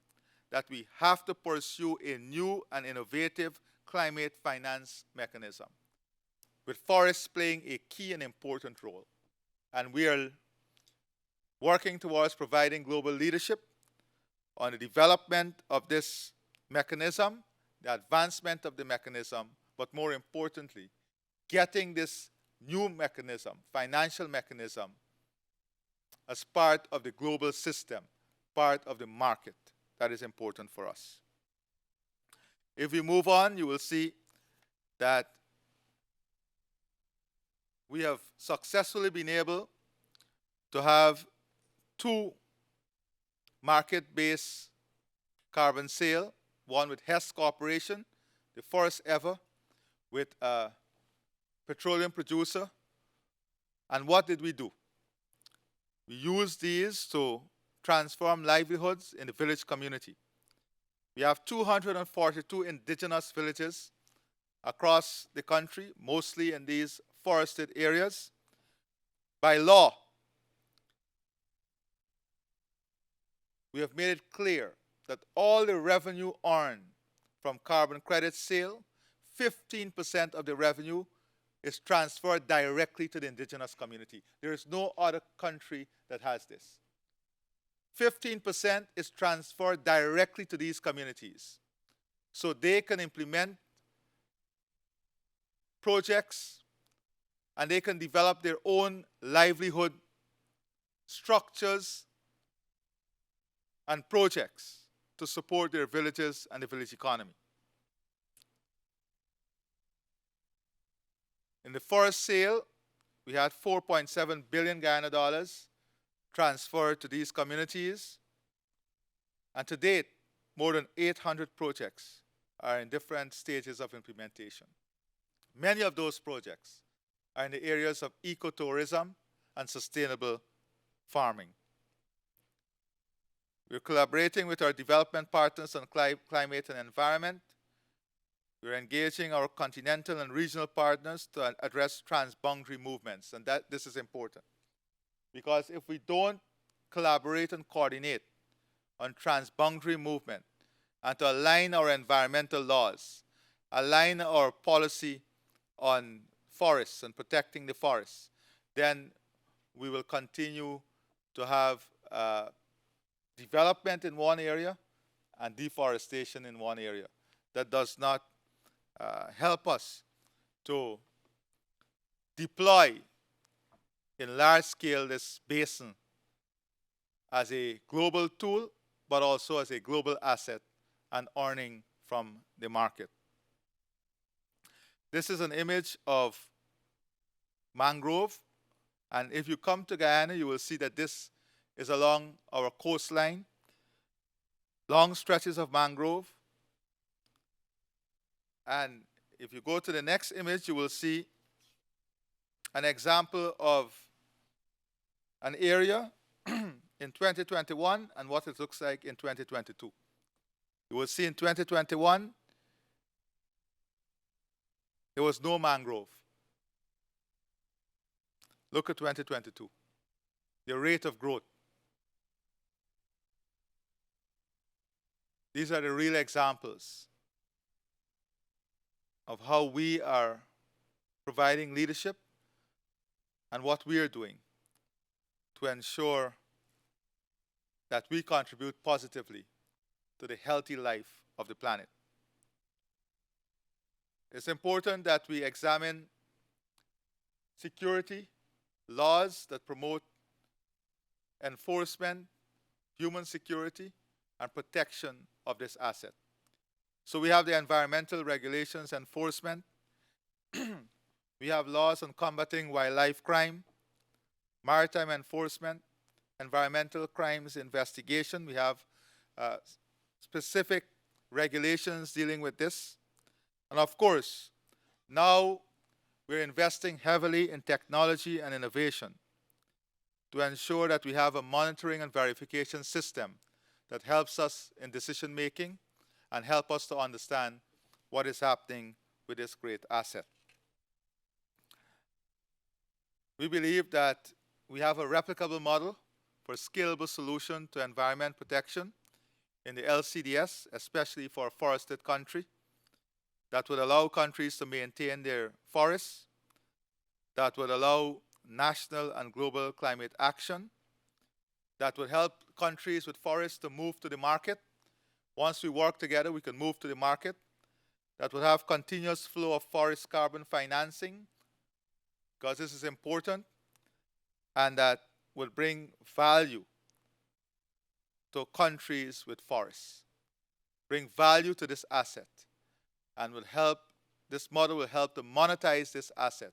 that we have to pursue a new and innovative climate finance mechanism, with forests playing a key and important role. And we are working towards providing global leadership on the development of this mechanism, the advancement of the mechanism, but more importantly, getting this new mechanism, financial mechanism, as part of the global system, part of the market. That is important for us. If we move on, you will see that we have successfully been able to have 2 market-based carbon sale, one with Hess Corporation, the first ever with a petroleum producer. And what did we do? We used these to transform livelihoods in the village community. We have 242 indigenous villages across the country, mostly in these forested areas. By law, we have made it clear that all the revenue earned from carbon credit sale, 15% of the revenue is transferred directly to the indigenous community. There is no other country that has this. 15% is transferred directly to these communities so they can implement projects and they can develop their own livelihood structures and projects. to support their villages and the village economy. In the forest sale, we had 4.7 billion Guyana dollars transferred to these communities. And to date, more than 800 projects are in different stages of implementation. Many of those projects are in the areas of ecotourism and sustainable farming. We're collaborating with our development partners on climate and environment. We're engaging our continental and regional partners to address transboundary movements, and this is important. Because if we don't collaborate and coordinate on transboundary movement and to align our environmental laws, align our policy on forests and protecting the forests, then we will continue to have development in one area and deforestation in one area. That does not help us to deploy in large scale this basin as a global tool, but also as a global asset and earning from the market. This is an image of mangrove, and if you come to Guyana, you will see that this is along our coastline, long stretches of mangrove. And if you go to the next image, you will see an example of an area in 2021 and what it looks like in 2022. You will see in 2021, there was no mangrove. Look at 2022, the rate of growth. These are the real examples of how we are providing leadership and what we are doing to ensure that we contribute positively to the healthy life of the planet. It's important that we examine security, laws that promote enforcement, human security, and protection of this asset. So we have the environmental regulations enforcement. We have laws on combating wildlife crime, maritime enforcement, environmental crimes investigation. We have specific regulations dealing with this. And of course, now we're investing heavily in technology and innovation to ensure that we have a monitoring and verification system that helps us in decision making and help us to understand what is happening with this great asset. We believe that we have a replicable model for scalable solution to environment protection in the LCDS, especially for a forested country, that would allow countries to maintain their forests, that would allow national and global climate action, that would help countries with forests to move to the market. Once we work together, we can move to the market. That would have continuous flow of forest carbon financing, because this is important, and that will bring value to countries with forests, bring value to this asset, and will help, this model will help to monetize this asset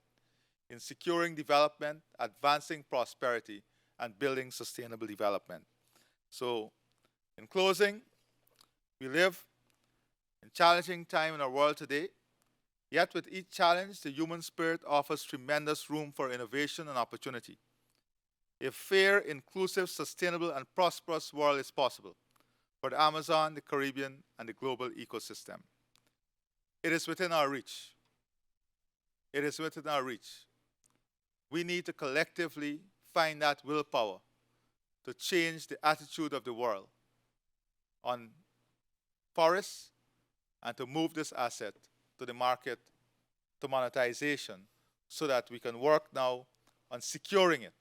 in securing development, advancing prosperity, and building sustainable development. So, in closing, we live in a challenging time in our world today, yet with each challenge, the human spirit offers tremendous room for innovation and opportunity. A fair, inclusive, sustainable, and prosperous world is possible for the Amazon, the Caribbean, and the global ecosystem. It is within our reach. It is within our reach. We need to collectively find that willpower to change the attitude of the world on forests and to move this asset to the market, to monetization, so that we can work now on securing it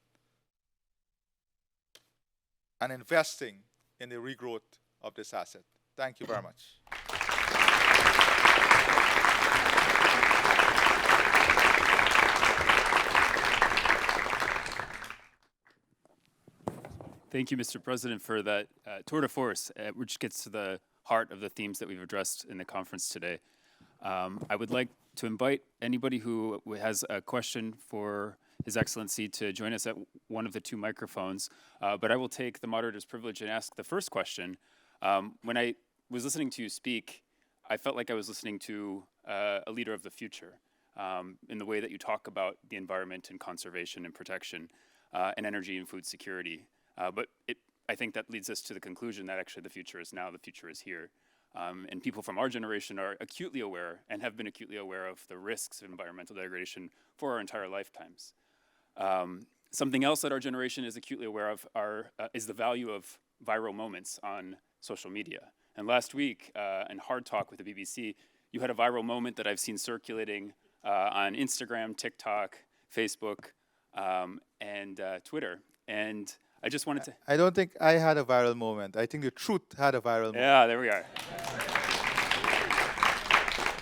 and investing in the regrowth of this asset. Thank you very much. Thank you, Mr. President, for that tour de force, which gets to the heart of the themes that we've addressed in the conference today. I would like to invite anybody who has a question for His Excellency to join us at one of the two microphones, but I will take the moderator's privilege and ask the first question. When I was listening to you speak, I felt like I was listening to a leader of the future in the way that you talk about the environment and conservation and protection and energy and food security. But I think that leads us to the conclusion that actually the future is now, the future is here. And people from our generation are acutely aware and have been acutely aware of the risks of environmental degradation for our entire lifetimes. Something else that our generation is acutely aware of is the value of viral moments on social media. And last week, in Hard Talk with the BBC, you had a viral moment that I've seen circulating on Instagram, TikTok, Facebook, and Twitter. And I just wanted to... I don't think I had a viral moment. I think the truth had a viral moment. Yeah, there we are.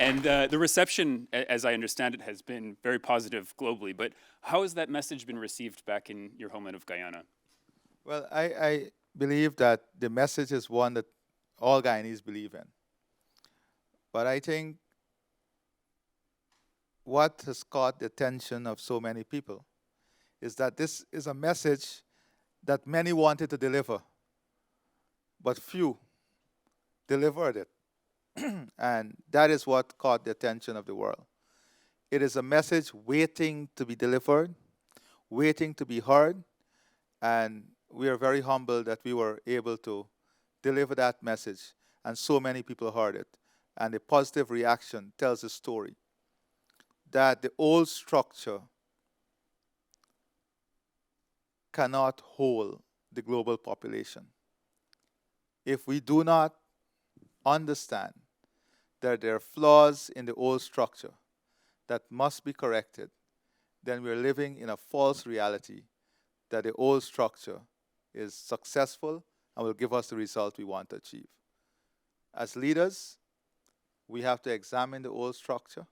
And the reception, as I understand it, has been very positive globally. But how has that message been received back in your homeland of Guyana? Well, I believe that the message is one that all Guyanese believe in. But I think what has caught the attention of so many people is that this is a message that many wanted to deliver, but few delivered it. And that is what caught the attention of the world. It is a message waiting to be delivered, waiting to be heard, and we are very humbled that we were able to deliver that message, and so many people heard it. And the positive reaction tells a story that the old structure cannot hold the global population. If we do not understand that there are flaws in the old structure that must be corrected, then we're living in a false reality that the old structure is successful and will give us the result we want to achieve. As leaders, we have to examine the old structure.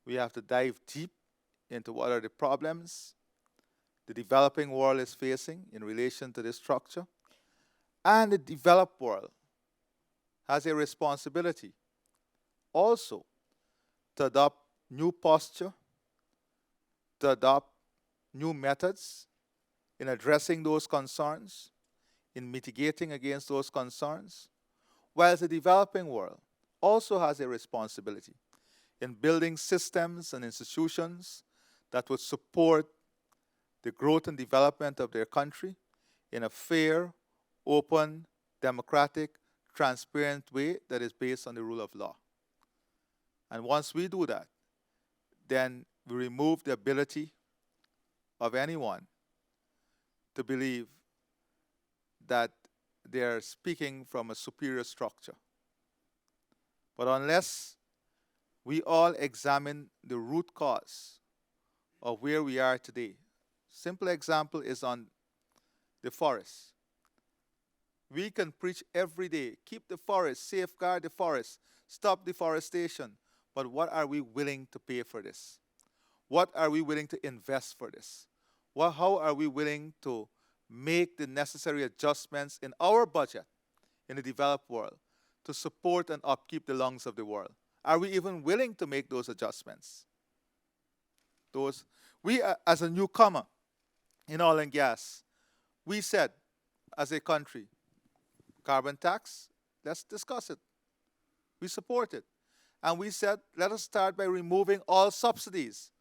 We have to dive deep into what are the problems the developing world is facing in relation to this structure. And the developed world has a responsibility also to adopt new posture, to adopt new methods in addressing those concerns, in mitigating against those concerns, while the developing world also has a responsibility in building systems and institutions that would support the growth and development of their country in a fair, open, democratic, transparent way that is based on the rule of law. And once we do that, then we remove the ability of anyone to believe that they are speaking from a superior structure. But unless we all examine the root cause of where we are today, simple example is on the forest. We can preach every day, keep the forest, safeguard the forest, stop deforestation. But what are we willing to pay for this? What are we willing to invest for this? How are we willing to make the necessary adjustments in our budget in the developed world to support and upkeep the lungs of the world? Are we even willing to make those adjustments? We, as a newcomer in oil and gas, we said, as a country, carbon tax, let's discuss it. We support it. And we said, let us start by removing all subsidies.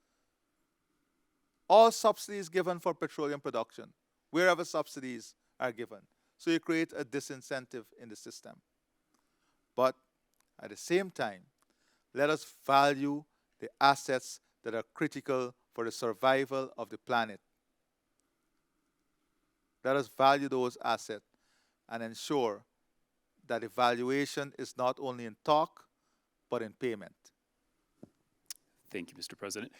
All subsidies given for petroleum production, wherever subsidies are given. So you create a disincentive in the system. But at the same time, let us value the assets that are critical for the survival of the planet. Let us value those assets and ensure that evaluation is not only in talk, but in payment. Thank you, Mr. President.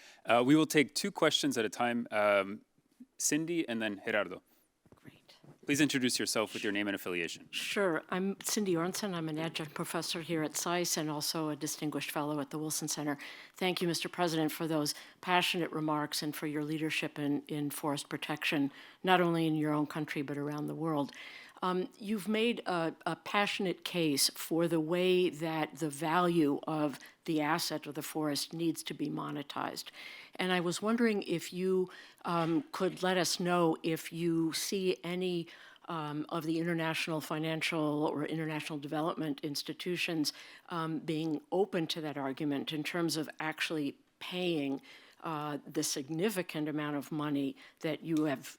We will take two questions at a time. Cindy and then Gerardo. Great. Please introduce yourself with your name and affiliation. Sure. I'm Cindy Ornson. I'm an adjunct professor here at SAIS and also a distinguished fellow at the Wilson Center. Thank you, Mr. President, for those passionate remarks and for your leadership in forest protection, not only in your own country, but around the world. You've made a passionate case for the way that the value of the asset of the forest needs to be monetized. And I was wondering if you could let us know if you see any of the international financial or international development institutions being open to that argument in terms of actually paying the significant amount of money that you have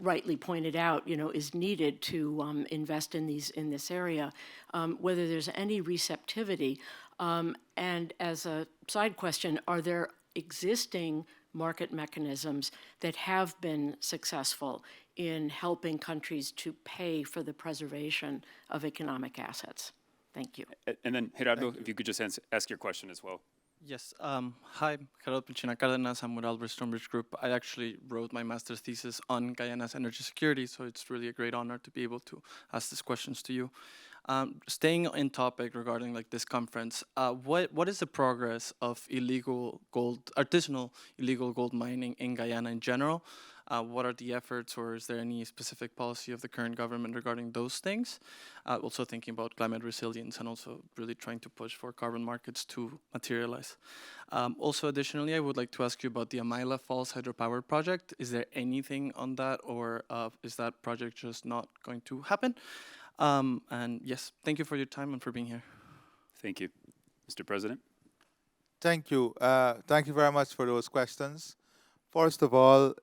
rightly pointed out, is needed to invest in this area, whether there's any receptivity. And as a side question, are there existing market mechanisms that have been successful in helping countries to pay for the preservation of economic assets? Thank you. And then, Gerardo, if you could just ask your question as well. Yes. Hi, Gerardo Pinchina Cárdenas. I'm with Albert Stonebridge Group. I actually wrote my master's thesis on Guyana's energy security, so it's really a great honor to be able to ask these questions to you. Staying in topic regarding this conference, what is the progress of artisanal illegal gold mining in Guyana in general? What are the efforts, or is there any specific policy of the current government regarding those things? Also thinking about climate resilience and also really trying to push for carbon markets to materialize. Also, additionally, I would like to ask you about the Amaila Falls hydropower project. Is there anything on that, or is that project just not going to happen? And yes, thank you for your time and for being here. Thank you. Mr. President? Thank you. Thank you very much for those questions. First of all,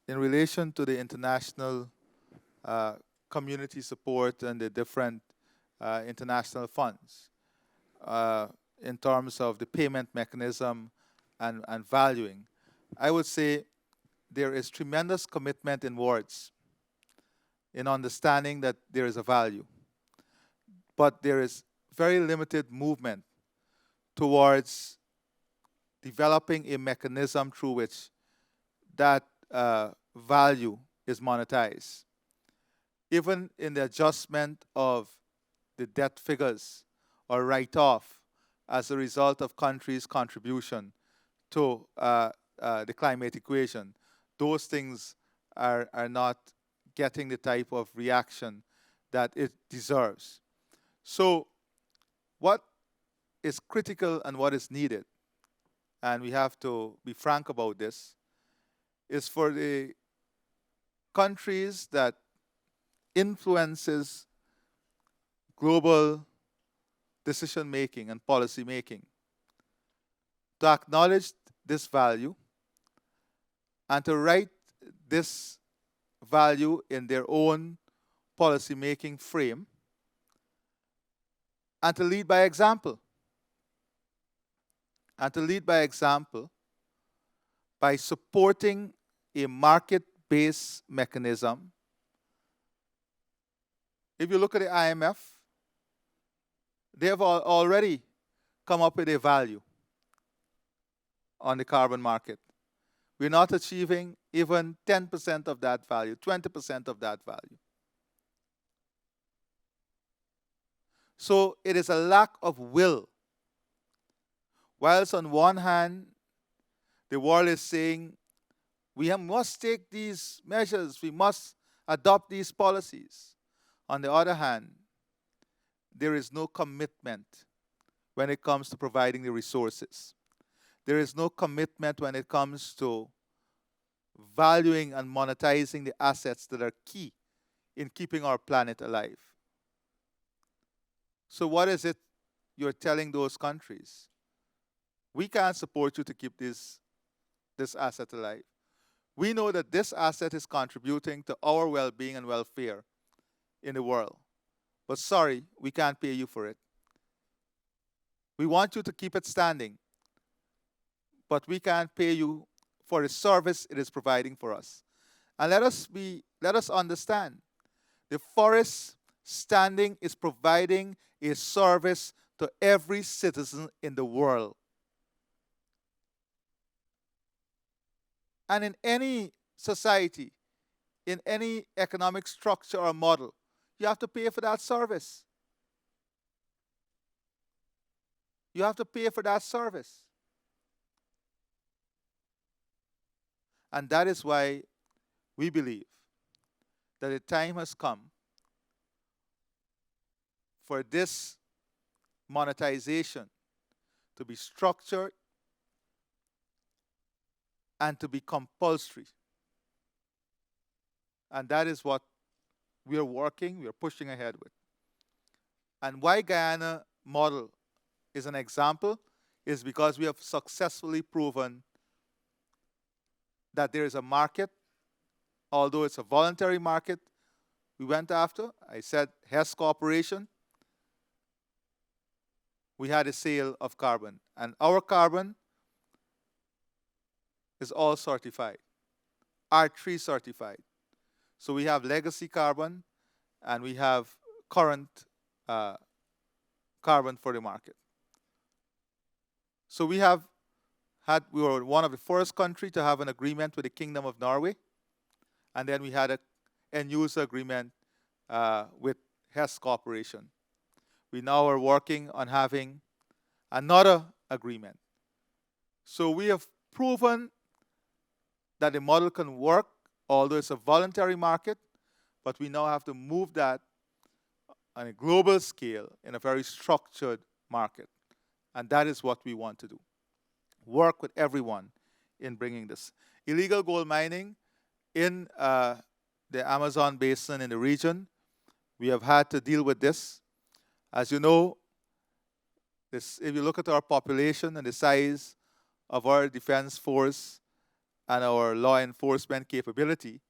in relation to the international community support and the different international funds, in terms of the payment mechanism and valuing, I would say there is tremendous commitment in words in understanding that there is a value. But there is very limited movement towards developing a mechanism through which that value is monetized. Even in the adjustment of the debt figures or write-off as a result of countries' contribution to the climate equation, those things are not getting the type of reaction that it deserves. So what is critical and what is needed, and we have to be frank about this, is for the countries that influences global decision-making and policy-making to acknowledge this value and to write this value in their own policy-making frame and to lead by example. And to lead by example by supporting a market-based mechanism. If you look at the IMF, they have already come up with a value on the carbon market. We're not achieving even 10% of that value, 20% of that value. So it is a lack of will. Whilst on one hand, the world is saying, we must take these measures, we must adopt these policies. On the other hand, there is no commitment when it comes to providing the resources. There is no commitment when it comes to valuing and monetizing the assets that are key in keeping our planet alive. So what is it you're telling those countries? We can't support you to keep this asset alive. We know that this asset is contributing to our well-being and welfare in the world. But sorry, we can't pay you for it. We want you to keep it standing, but we can't pay you for the service it is providing for us. And let us understand, the forest standing is providing a service to every citizen in the world. And in any society, in any economic structure or model, you have to pay for that service. You have to pay for that service. And that is why we believe that the time has come for this monetization to be structured and to be compulsory. And that is what we are pushing ahead with. And why Guyana model is an example is because we have successfully proven that there is a market, although it's a voluntary market we went after. I said Hess Corporation. We had a sale of carbon, and our carbon is all certified, R3 certified. So we have legacy carbon, and we have current carbon for the market. So we were one of the first countries to have an agreement with the Kingdom of Norway, and then we had an end-user agreement with Hess Corporation. We now are working on having another agreement. So we have proven that the model can work, although it's a voluntary market, but we now have to move that on a global scale in a very structured market. And that is what we want to do. Work with everyone in bringing this. Illegal gold mining in the Amazon basin in the region, we have had to deal with this. As you know, if you look at our population and the size of our defense force and our law enforcement capability,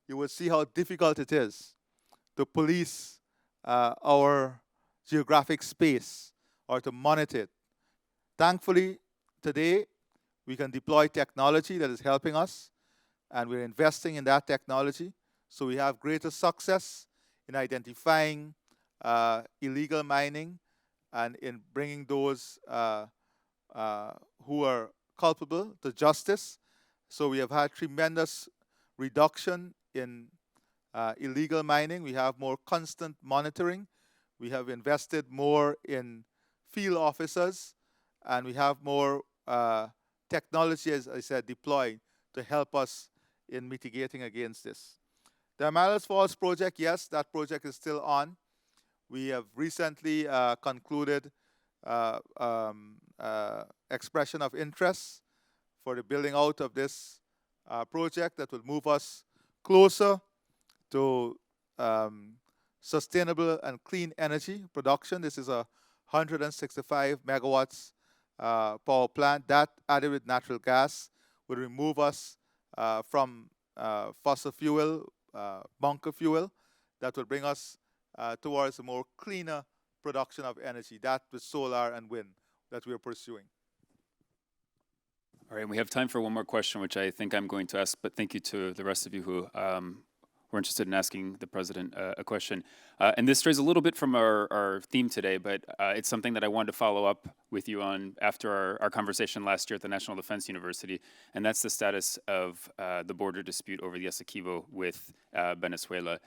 you will see how difficult it is to police our geographic space or to monitor it. Thankfully, today, we can deploy technology that is helping us, and we're investing in that technology, so we have greater success in identifying illegal mining and in bringing those who are culpable to justice. So we have had tremendous reduction in illegal mining. We have more constant monitoring. We have invested more in field officers, and we have more technology, as I said, deployed to help us in mitigating against this. The Amalas Falls project, yes, that project is still on. We have recently concluded expression of interest for the building out of this project that will move us closer to sustainable and clean energy production. This is a 165 megawatts power plant that, added with natural gas, will remove us from fossil fuel, bunker fuel, that will bring us towards a more cleaner production of energy, that with solar and wind that we are pursuing. All right, we have time for one more question, which I think I'm going to ask, but thank you to the rest of you who were interested in asking the President a question. And this strays a little bit from our theme today, but it's something that I wanted to follow up with you on after our conversation last year at the National Defense University, and that's the status of the border dispute over the Essequibo with Venezuela.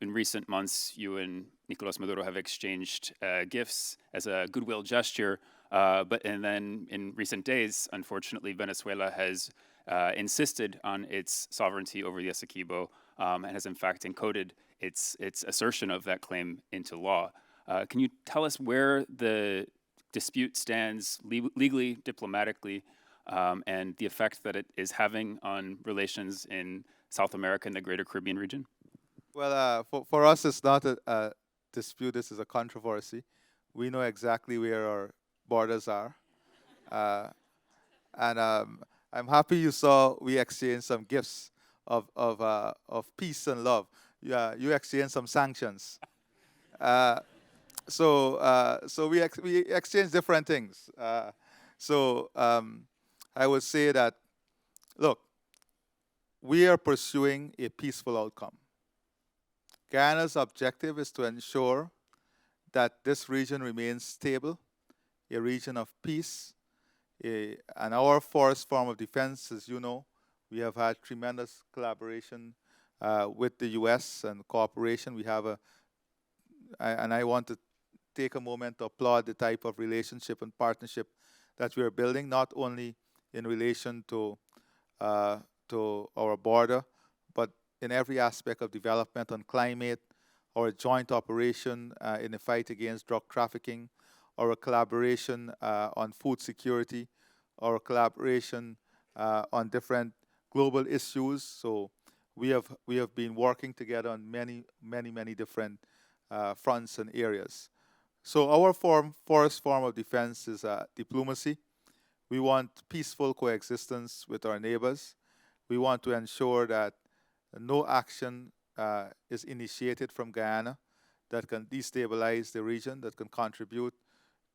In recent months, you and Nicolas Maduro have exchanged gifts as a goodwill gesture, and then in recent days, unfortunately, Venezuela has insisted on its sovereignty over the Essequibo and has in fact encoded its assertion of that claim into law. Can you tell us where the dispute stands legally, diplomatically, and the effect that it is having on relations in South America and the greater Caribbean region? Well, for us, it's not a dispute. This is a controversy. We know exactly where our borders are. And I'm happy you saw we exchanged some gifts of peace and love. Yeah, you exchanged some sanctions. So we exchange different things. I would say that, look, we are pursuing a peaceful outcome. Guyana's objective is to ensure that this region remains stable, a region of peace, and our forest form of defense, as you know, we have had tremendous collaboration with the U.S. and cooperation. We have and I want to take a moment to applaud the type of relationship and partnership that we are building, not only in relation to our border, but in every aspect of development on climate, our joint operation in the fight against drug trafficking, our collaboration on food security, our collaboration on different global issues. So we have been working together on many different fronts and areas. So our forest form of defense is diplomacy. We want peaceful coexistence with our neighbors. We want to ensure that no action is initiated from Guyana that can destabilize the region, that can contribute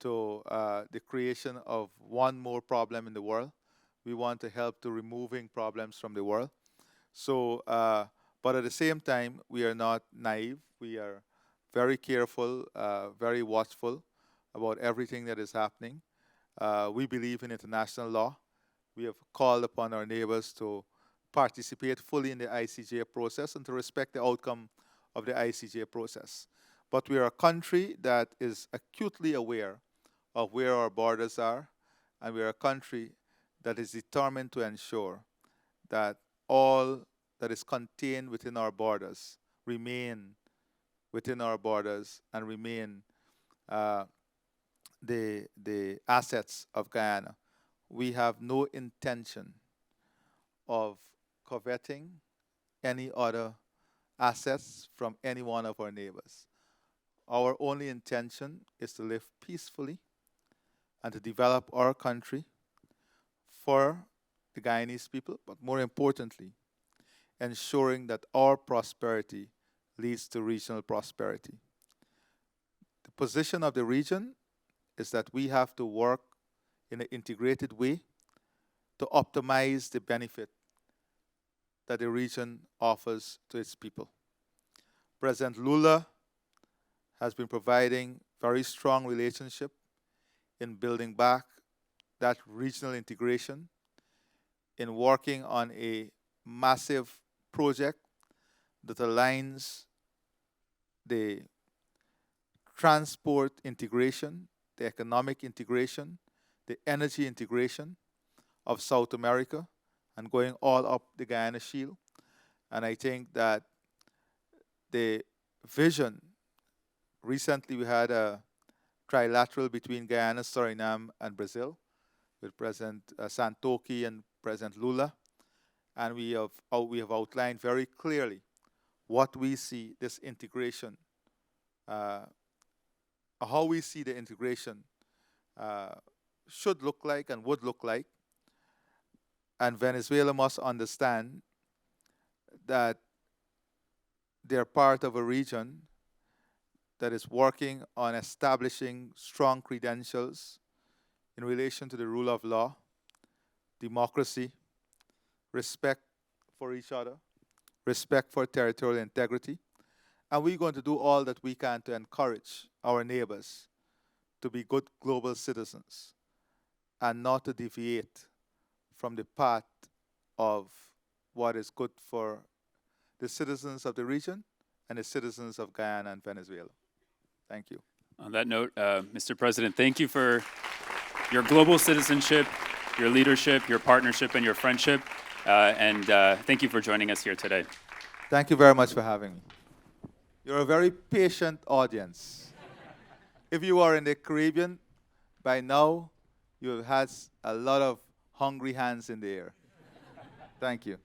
to the creation of one more problem in the world. We want to help to removing problems from the world. So, but at the same time, we are not naive. We are very careful, very watchful about everything that is happening. We believe in international law. We have called upon our neighbors to participate fully in the ICJ process and to respect the outcome of the ICJ process. But we are a country that is acutely aware of where our borders are, and we are a country that is determined to ensure that all that is contained within our borders remain within our borders and remain the assets of Guyana. We have no intention of coveting any other assets from any one of our neighbors. Our only intention is to live peacefully and to develop our country for the Guyanese people, but more importantly, ensuring that our prosperity leads to regional prosperity. The position of the region is that we have to work in an integrated way to optimize the benefit that the region offers to its people. President Lula has been providing very strong relationship in building back that regional integration, in working on a massive project that aligns the transport integration, the economic integration, the energy integration of South America and going all up the Guyana Shield. And I think that the vision, recently we had a trilateral between Guyana, Suriname, and Brazil with President Santoki and President Lula. And we have outlined very clearly what we see this integration, how we see the integration should look like and would look like. And Venezuela must understand that they're part of a region that is working on establishing strong credentials in relation to the rule of law, democracy, respect for each other, respect for territorial integrity. And we're going to do all that we can to encourage our neighbors to be good global citizens and not to deviate from the path of what is good for the citizens of the region and the citizens of Guyana and Venezuela. Thank you. On that note, Mr. President, thank you for your global citizenship, your leadership, your partnership, and your friendship. And thank you for joining us here today. Thank you very much for having me. You're a very patient audience. If you are in the Caribbean, by now you have had a lot of hungry hands in the air. Thank you.